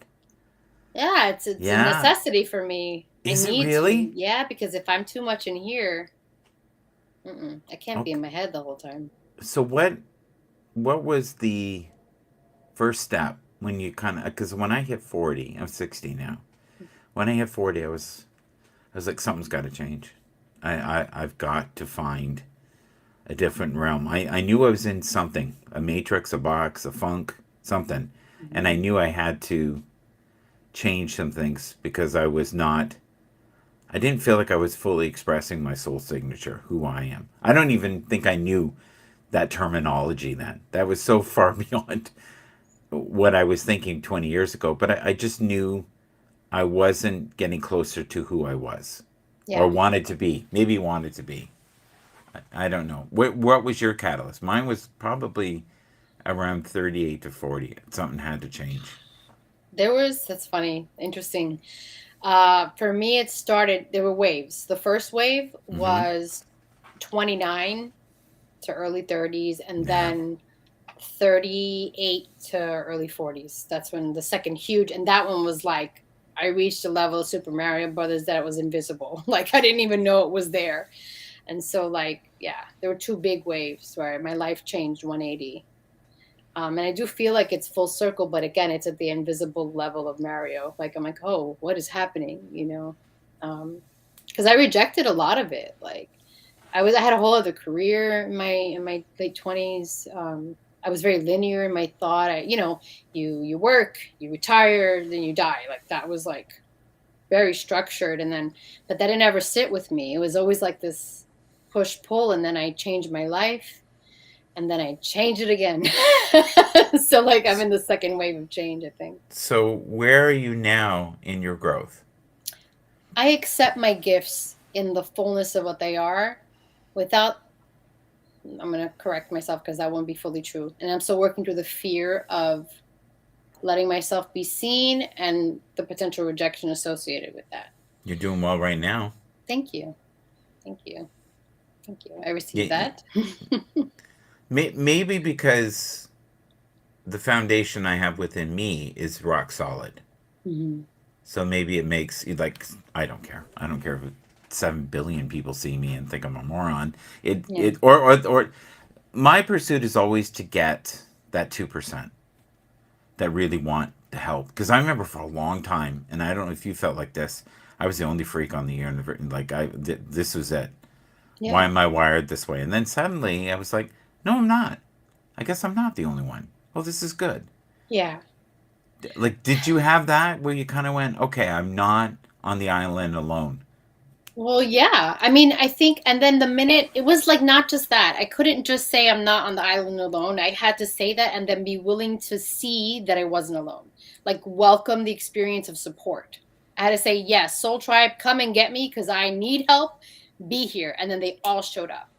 yeah, it's a Yeah. necessity for me. Is I it need really? to. Yeah, because if I'm too much in here, I can't be in Okay. my head the whole time. So what was the first step when you kind of, because when I hit 40, I'm 60 now. When I hit 40, I was like, something's got to change. I've got to find a different realm. I knew I was in something, a matrix, a box, a funk, something. And I knew I had to change some things because I didn't feel like I was fully expressing my soul signature, who I am. I don't even think I knew that terminology then. That was so far beyond what I was thinking 20 years ago. But I just knew I wasn't getting closer to who I was Yeah. or wanted to be. Maybe wanted to be. I don't know. What was your catalyst? Mine was probably around 38 to 40. Something had to change. That's funny, interesting. For me, it started, there were waves. The first wave Mm-hmm. was 29 to early 30s, and Yeah. then 38 to early 40s. That's when the second huge, and that one was like, I reached a level of Super Mario Brothers that it was invisible. Like I didn't even know it was there. And so, like, yeah, there were two big waves where my life changed 180. And I do feel like it's full circle, but again, it's at the invisible level of Mario. Like I'm like, oh, what is happening? Because I rejected a lot of it. Like I had a whole other career in my late 20s. I was very linear in my thought. You work, you retire, then you die. Like that was like very structured, and then but that didn't ever sit with me. It was always like this push pull, and then I changed my life, and then I changed it again. So like I'm in the second wave of change, I think. So where are you now in your growth? I accept my gifts in the fullness of what they are without, I'm going to correct myself because that won't be fully true. And I'm still working through the fear of letting myself be seen and the potential rejection associated with that. You're doing well right now. Thank you. Thank you. Thank you. I received Yeah, that. maybe because the foundation I have within me is rock solid. Mhm. So maybe it makes like I don't care. I don't care if 7 billion people see me and think I'm a moron. It Yeah. it or my pursuit is always to get that 2% that really want to help. Because I remember for a long time, and I don't know if you felt like this. I was the only freak on the universe. Like this was it. Why Yeah. am I wired this way? And then suddenly I was like, no, I'm not. I guess I'm not the only one. Well, this is good. Yeah. Like, did you have that where you kind of went, okay, I'm not on the island alone? Well, yeah. I mean, I think, and then the minute it was like not just that, I couldn't just say I'm not on the island alone. I had to say that and then be willing to see that I wasn't alone. Like, welcome the experience of support. I had to say, yes, Soul Tribe, come and get me because I need help. Be here. And then they all showed up.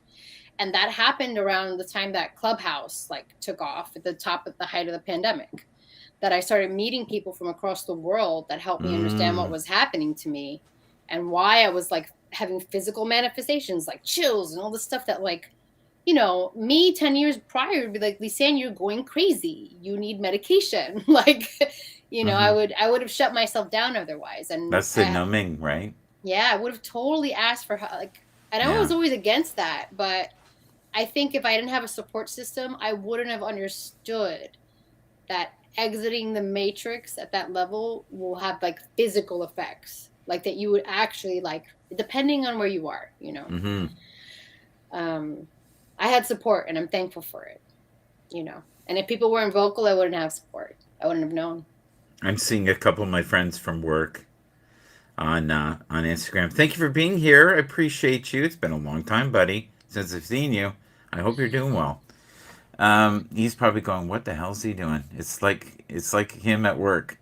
And that happened around the time that Clubhouse like took off at the top at the height of the pandemic. That I started meeting people from across the world that helped me understand what Mm, was happening to me and why I was like having physical manifestations like chills and all this stuff that like, me 10 years prior would be like, Lisanne, you're going crazy. You need medication. Like, mm-hmm. I would have shut myself down otherwise. And That's the numbing, right? yeah, I would have totally asked for help. Like, and I Yeah. was always against that, but I think if I didn't have a support system, I wouldn't have understood that exiting the matrix at that level will have like physical effects, like that you would actually like, depending on where you are. Mm-hmm. um I had support and I'm thankful for it. And if people weren't vocal, I wouldn't have support. I wouldn't have known. I'm seeing a couple of my friends from work on Instagram. Thank you for being here. I appreciate you. It's been a long time, buddy, since I've seen you. I hope you're doing well. He's probably going, "What the hell's he doing?" It's like him at work.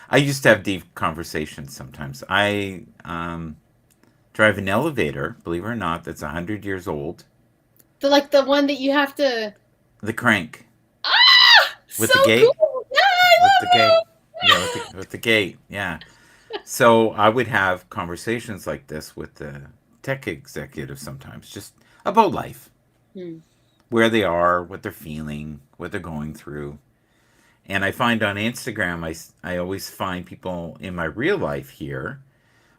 I used to have deep conversations sometimes. I drive an elevator, believe it or not, that's 100 years old. The one that you have to, The crank with so the gate, cool. Yeah, with the I gate, love yeah, with the gate, yeah. So I would have conversations like this with the tech executive sometimes, just about life, it. where they are, what they're feeling, what they're going through. And I find on Instagram, I always find people in my real life here,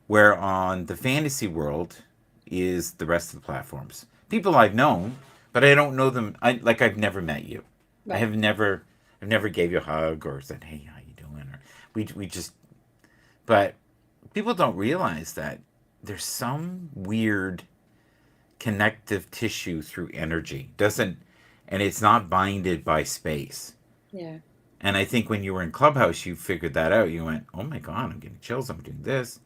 where on the fantasy world is the rest of the platforms. People I've known, but I don't know them. I've never met you. I Right. have never, I've never gave you a hug or said, "Hey, how you doing?" Or we just, but people don't realize that there's some weird connective tissue through energy. Doesn't, and it's not binded by space. Yeah. And I think when you were in Clubhouse, you figured that out. You went, "Oh my God, I'm getting chills. I'm doing this."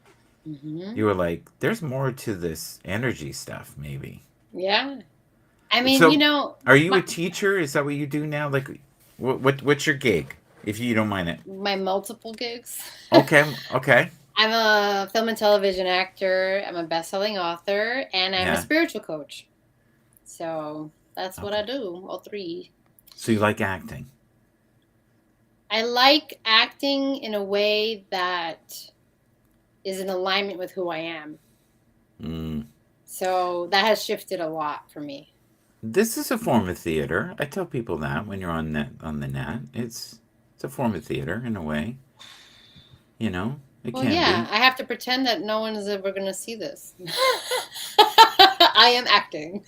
Hmm. You were like, "There's more to this energy stuff, maybe." Yeah. I mean, So, are you my a teacher? Is that what you do now? Like, what's your gig, if you don't mind it? my multiple gigs. Okay, okay, I'm a film and television actor. I'm a best-selling author, and I'm a yeah, spiritual coach. So that's what okay. I do. All three. So you like acting? I like acting in a way that is in alignment with who I am. Mm. So that has shifted a lot for me. This is a form of theater. I tell people that when you're on the net, it's a form of theater in a way. You know, it Well, can yeah, be. I have to pretend that no one is ever going to see this. I am acting.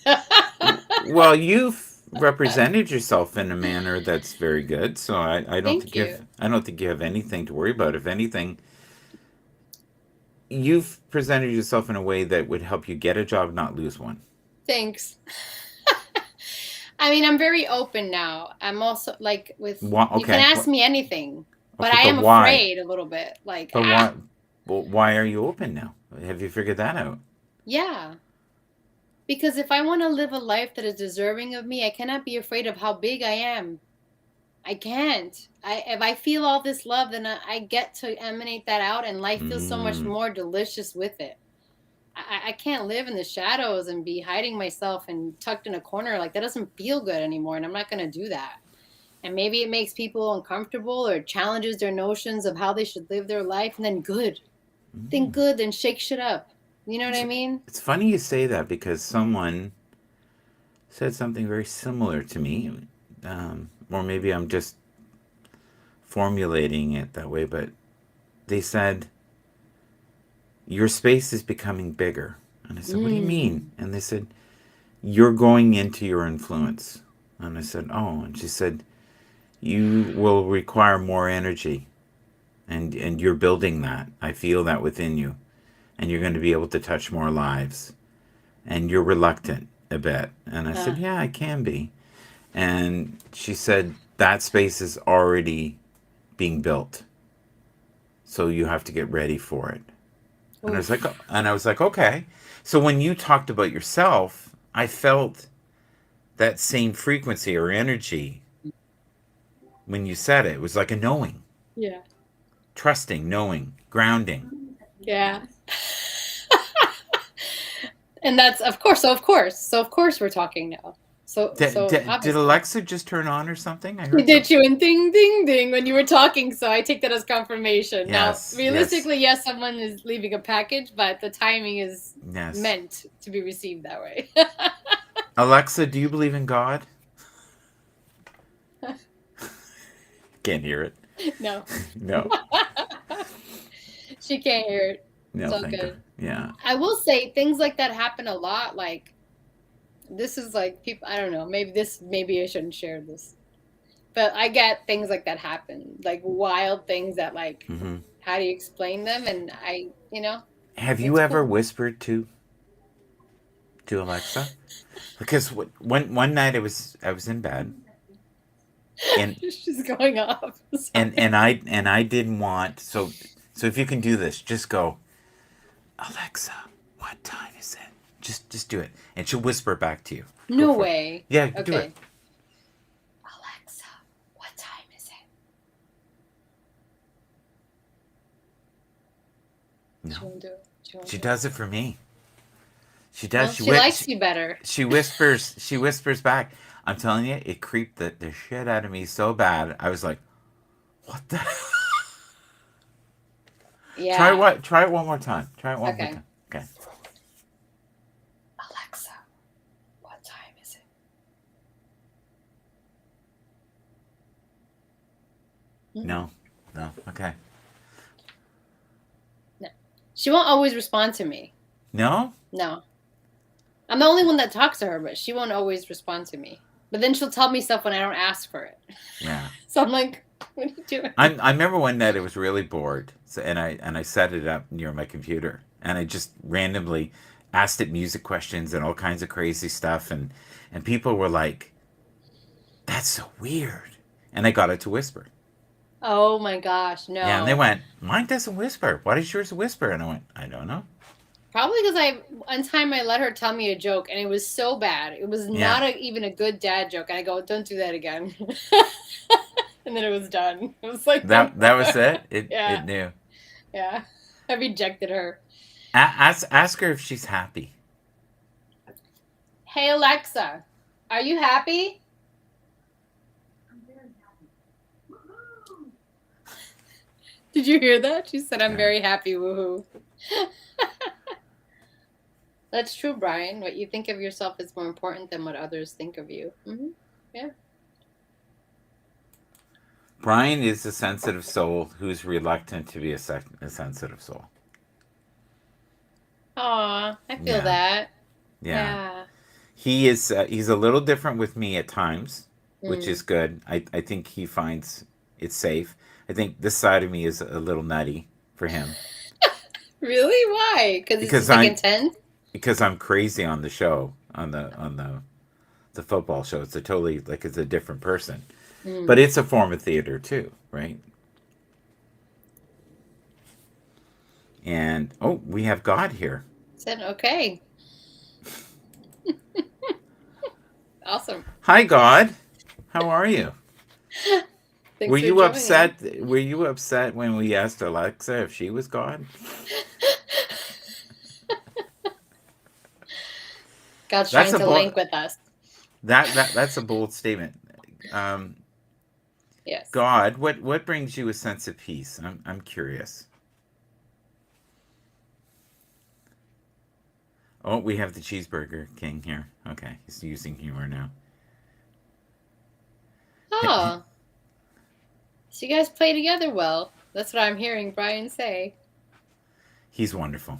Well, you've represented yourself in a manner that's very good. So I don't Thank think you you. have I don't think you have anything to worry about. If anything, you've presented yourself in a way that would help you get a job, not lose one. Thanks. I mean, I'm very open now. I'm also like with Why, you can okay, ask me anything, but okay, I but am why? afraid a little bit. Like, But why? Well, why are you open now? Have you figured that out? yeah. Because if I want to live a life that is deserving of me, I cannot be afraid of how big I am. I can't. If I feel all this love, then I get to emanate that out, and life feels so much Mm. more delicious with it. I can't live in the shadows and be hiding myself and tucked in a corner. Like that doesn't feel good anymore, and I'm not going to do that. And maybe it makes people uncomfortable or challenges their notions of how they should live their life, and then good. Then good, then shake shit up. You know what I It's, mean? it's funny you say that because someone said something very similar to me. Or maybe I'm just formulating it that way, but they said, your space is becoming bigger. And I said, what do you mean? Mm. And they said, you're going into your influence. And I said, oh. And she said, you will require more energy. And you're building that. I feel that within you. And you're going to be able to touch more lives. And you're reluctant a bit. And I said, Uh, yeah, I can be. And she said, that space is already being built. So you have to get ready for it. And I was like, oof. okay. So when you talked about yourself, I felt that same frequency or energy when you said it. It was like a knowing, Yeah. trusting, knowing, grounding. Yeah. And that's of course. So of course we're talking now. So Did obviously. Alexa just turn on or something? I She heard did something. you in ding ding ding when you were talking, so I take that as confirmation. Now, Yes, yes, realistically, yes, someone is leaving a package, but the timing is yes. meant to be received that way. Alexa, do you believe in God? Can't hear it. No. No, She can't hear it. It's no, all thank God. good. Yeah. I will say things like that happen a lot. Like this is like people I don't know, maybe I shouldn't share this. But I get things like that happen. Like wild things that like Hmm. how do you explain them? And Have you it's ever cool. whispered to Alexa? Because one night I was in bed and She's going off. Sorry. I didn't want so if you can do this, just go, Alexa, what time is it? Just do it, and she'll whisper back to you. Go No for it. way. Yeah, do it. Okay. Alexa, what time is it? She No, won't do it. She won't she do it. does it for me. She does. Well, she likes you better. She whispers. She whispers back. I'm telling you, it creeped the shit out of me so bad. I was like, what the? Try Yeah. what? Try it one more time. Try it one more Okay. time. Okay. Alexa, what time is it? No. No. Okay. No. She won't always respond to me. No. No. I'm the only one that talks to her, but she won't always respond to me. But then she'll tell me stuff when I don't ask for it. Yeah. So I'm like, what are you doing? I remember one night I was really bored, so, and I set it up near my computer, and I just randomly asked it music questions and all kinds of crazy stuff, and people were like, "That's so weird," and I got it to whisper. Oh my gosh, Yeah, and they no. went, "Mine doesn't whisper. Why does yours whisper?" And I went, "I don't know." Probably because one time I let her tell me a joke and it was so bad. It was Yeah, not even a good dad joke. And I go, don't do that again. And then it was done. It was like, no that more. was it. It Yeah, knew. yeah. I rejected her. Ask her if she's happy. Hey, Alexa, are you happy? Did you hear that? She said, I'm Yeah. very happy, woohoo. That's true, Brian. What you think of yourself is more important than what others think of you. Yeah. Brian is a sensitive soul who's reluctant to be a sensitive soul. Aw, I feel Yeah. that. Yeah. Yeah. He is. He's a little different with me at times, which Mm. is good. I think he finds it safe. I think this side of me is a little nutty for him Really? Why? Because it's because just like intense? I'm crazy on the show on the football show. It's a totally like it's a different person, but Mm. it's a form of theater too, right? And oh, we have God here. Said, okay. Awesome. Hi, God. How are you? Thanks Were for you joining. upset? Were you upset when we asked Alexa if she was God? God's That's trying a to bold link with us. that's a bold statement. Um, Yes. God, what brings you a sense of peace? I'm curious. Oh, we have the cheeseburger king here. Okay, he's using humor now. Oh, so you guys play together well. That's what I'm hearing Brian say. He's wonderful.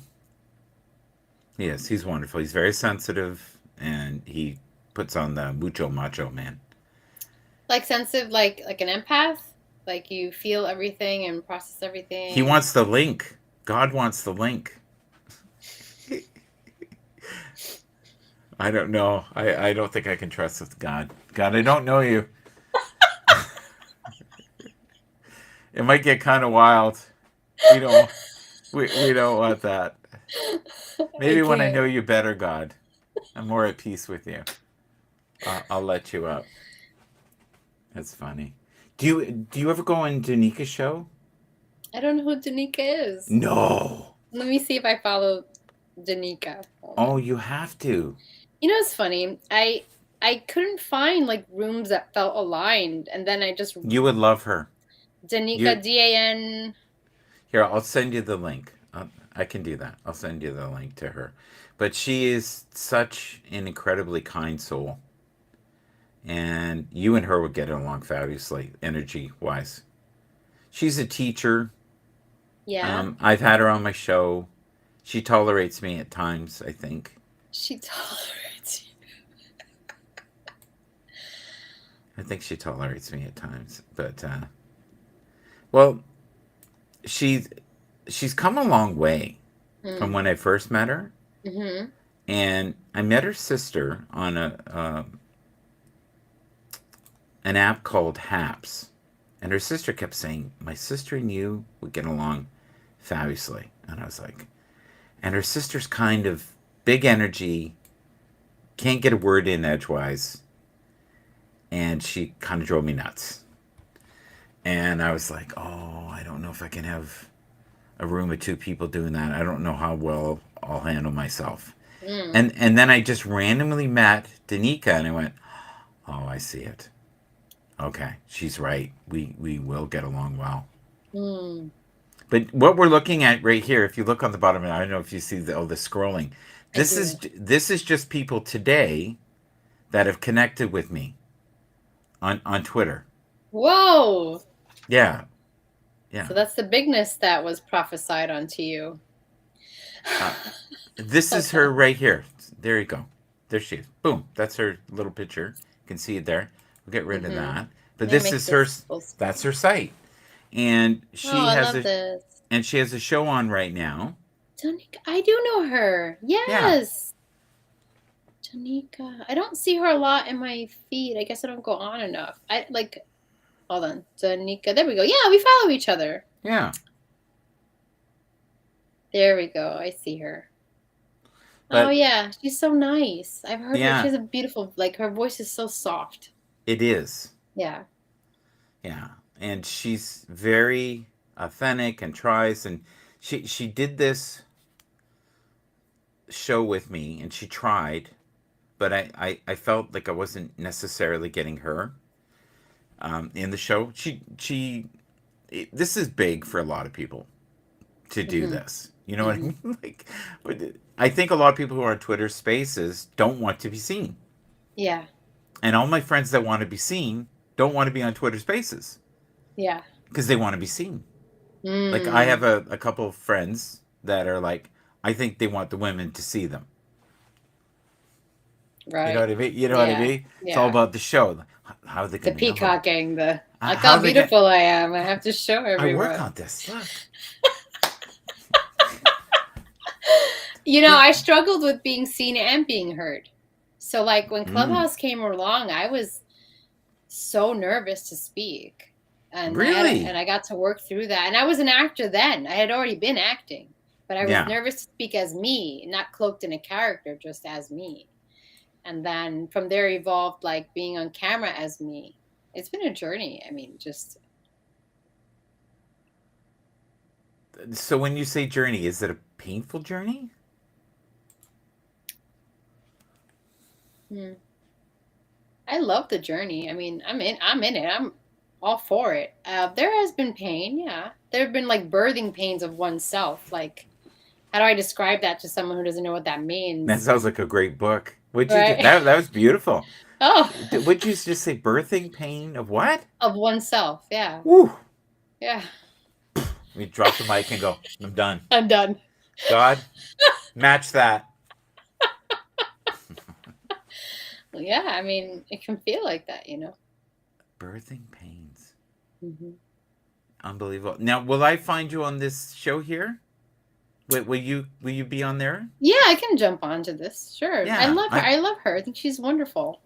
Yes, he's wonderful. He's very sensitive, and he puts on the mucho macho man. Like sensitive, like an empath? Like you feel everything and process He everything. wants the link. God wants the link. I don't know. I don't think I can trust with God. God, I don't know you. It might get kind of wild. We don't we don't want that. I Maybe when I can't. know you better, God, I'm more at peace with you. I'll let you up. That's funny. Do you ever go on Janika's show? I don't know who Danica is. No. Let me see if I follow Danica. Hold Oh, on. you have to. You know what's funny? I couldn't find like rooms that felt aligned, and then I just You would love her. Danica You DAN. Here, I'll send you the link. I can do that. I'll send you the link to her. But she is such an incredibly kind soul. And you and her would get along fabulously, energy wise. She's a teacher. Yeah, I've had her on my show. She tolerates me at times, I think. she tolerates you. I think she tolerates me at times. But, well, she's, she's come a long way from Mm. when I first met her. Mm-hmm. And I met her sister on an app called Haps. And her sister kept saying, my sister and you would get along fabulously. And I was like, and her sister's kind of big energy, can't get a word in edgewise. And she kind of drove me nuts. And I was like, oh, I don't know if I can have a room of two people doing that. I don't know how well I'll handle myself. Mm. And then I just randomly met Danica and I went, oh, I see it. Okay, she's right. We will get along well. Mm. But what we're looking at right here, if you look on the bottom, I don't know if you see the scrolling. I This is just people today that have connected with me on Twitter. Whoa! Yeah, yeah. So that's the bigness that was prophesied onto you. Uh, this is her right here. There you go. There she is. Boom. That's her little picture. You can see it there. We'll get rid of Mm-hmm. that. But Let me this make is her. this full screen. That's her site, and Oh, I love this. she has a show on right now. Tanika, I do know her. Yeah. Yes. Tanika. I don't see her a lot in my feed. I guess I don't go on enough. I like hold on. Tanika. There we go. Yeah, we follow each other. Yeah. There we go. I see her. But Oh yeah, she's so nice. I've heard her. She yeah, has a beautiful like her voice is so soft. it is. Yeah. Yeah. And she's very authentic and tries and she did this show with me and she tried, but I felt like I wasn't necessarily getting her in the show. She this is big for a lot of people to do this. You know what I mean? Like, I think a lot of people who are on Twitter Spaces don't want to be seen, Yeah. and all my friends that want to be seen don't want to be on Twitter Spaces Yeah. because they want to be seen. Like, I Mm, have a couple of friends that are like, I think they want the women to see them. You know right. what I mean? You know what I Yeah. mean? It's all Yeah. about the show. How are they The going to know? peacocking, the look How how are they going? beautiful I am. I have to show I work everyone. on this. Look. I struggled with being seen and being heard. So like when Clubhouse came along, I was so nervous to speak. And Really? I got to work through that. And I was an actor then. I had already been acting, but I was Yeah. nervous to speak as me, not cloaked in a character, just as me. And then from there evolved like being on camera as me. It's been a journey. I mean, just So when you say journey, is it a painful journey? I love the journey. I mean, I'm in it. I'm all for it. There has been pain, yeah. There have been like birthing pains of oneself. Like, how do I describe that to someone who doesn't know what that That means? sounds like a great book. Would you Right? that was beautiful. Oh, Would you just say birthing pain of what? of oneself. Yeah. Woo! Yeah. We drop the mic and go, I'm done. I'm done. God, match that. Well, yeah, I mean, it can feel like that. Birthing pains. Mm-hmm. Unbelievable. Now, will I find you on this show here? Will you be on there? Yeah, I can jump onto this. Sure. Yeah, I love her. I love her. I think she's wonderful.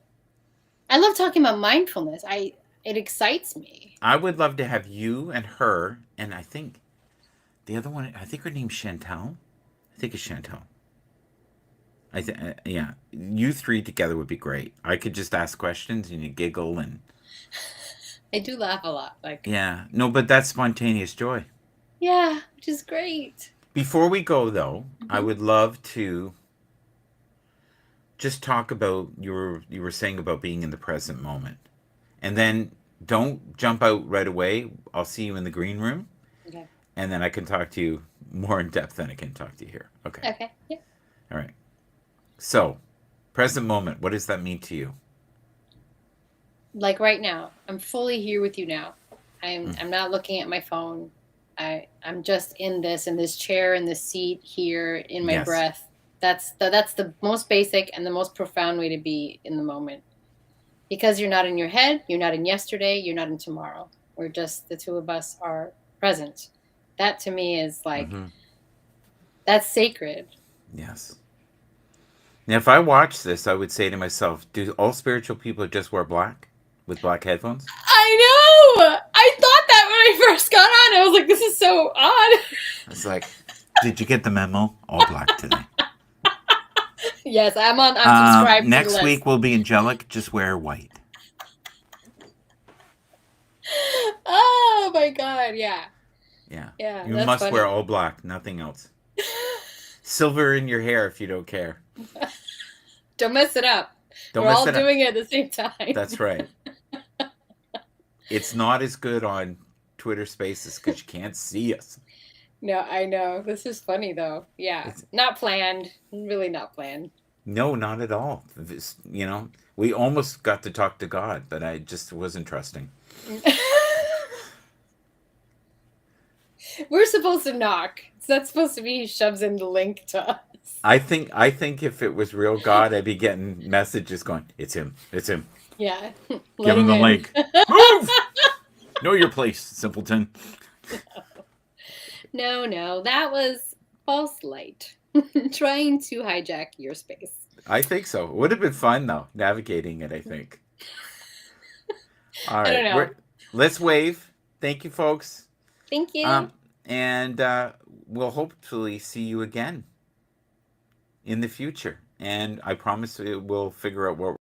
I love talking about mindfulness. It excites me. I would love to have you and her, and I think the other one, I think her name's Chantal. I think it's Chantal. Yeah, you three together would be great. I could just ask questions and you giggle and I do laugh a lot. Like, yeah. No, but that's spontaneous joy. yeah, which is great. Before we go though, I would love to just talk about you were saying about being in the present moment. And then don't jump out right away. I'll see you in the green room. Okay. And then I can talk to you more in depth than I can talk to you here. Okay. Okay. Yeah. All right. So, present moment, what does that mean to you? Like right now, I'm fully here with you now. I'm not looking at my phone. I'm just in this chair, in this seat here, in my Yes. breath. That's the most basic and the most profound way to be in the moment. Because you're not in your head, you're not in yesterday, you're not in tomorrow. We're just the two of us are present. That to me is like that's sacred. Yes. Now, if I watch this, I would say to myself, do all spiritual people just wear black with black headphones? I know. I thought that when I first got on. I was like, this is so odd. It's like, did you get the memo? All black today. Yes, I'm subscribed to the Next list. week will be angelic. Just wear white. Oh my god, yeah. Yeah. Yeah, You that's must funny. wear all black, nothing else. Silver in your hair if you don't care. Don't mess it up. Don't We're mess all it up. doing it at the same time. That's right. It's not as good on Twitter Spaces because you can't see us. No, I know. This is funny though. Yeah. Not planned. Really not planned. No, not at all. We almost got to talk to God, but I just wasn't trusting. We're supposed to knock. So that's supposed to be he shoves in the link to us. I think if it was real God, I'd be getting messages going, it's him. It's him. Yeah. Give him the link. Move! Know your place, simpleton. No. That was false light. Trying to hijack your space. I think so. It would have been fun, though, navigating it, I think. All right. I don't know. Let's wave. Thank you, folks. Thank you. And we'll hopefully see you again in the future. And I promise we'll figure out what we're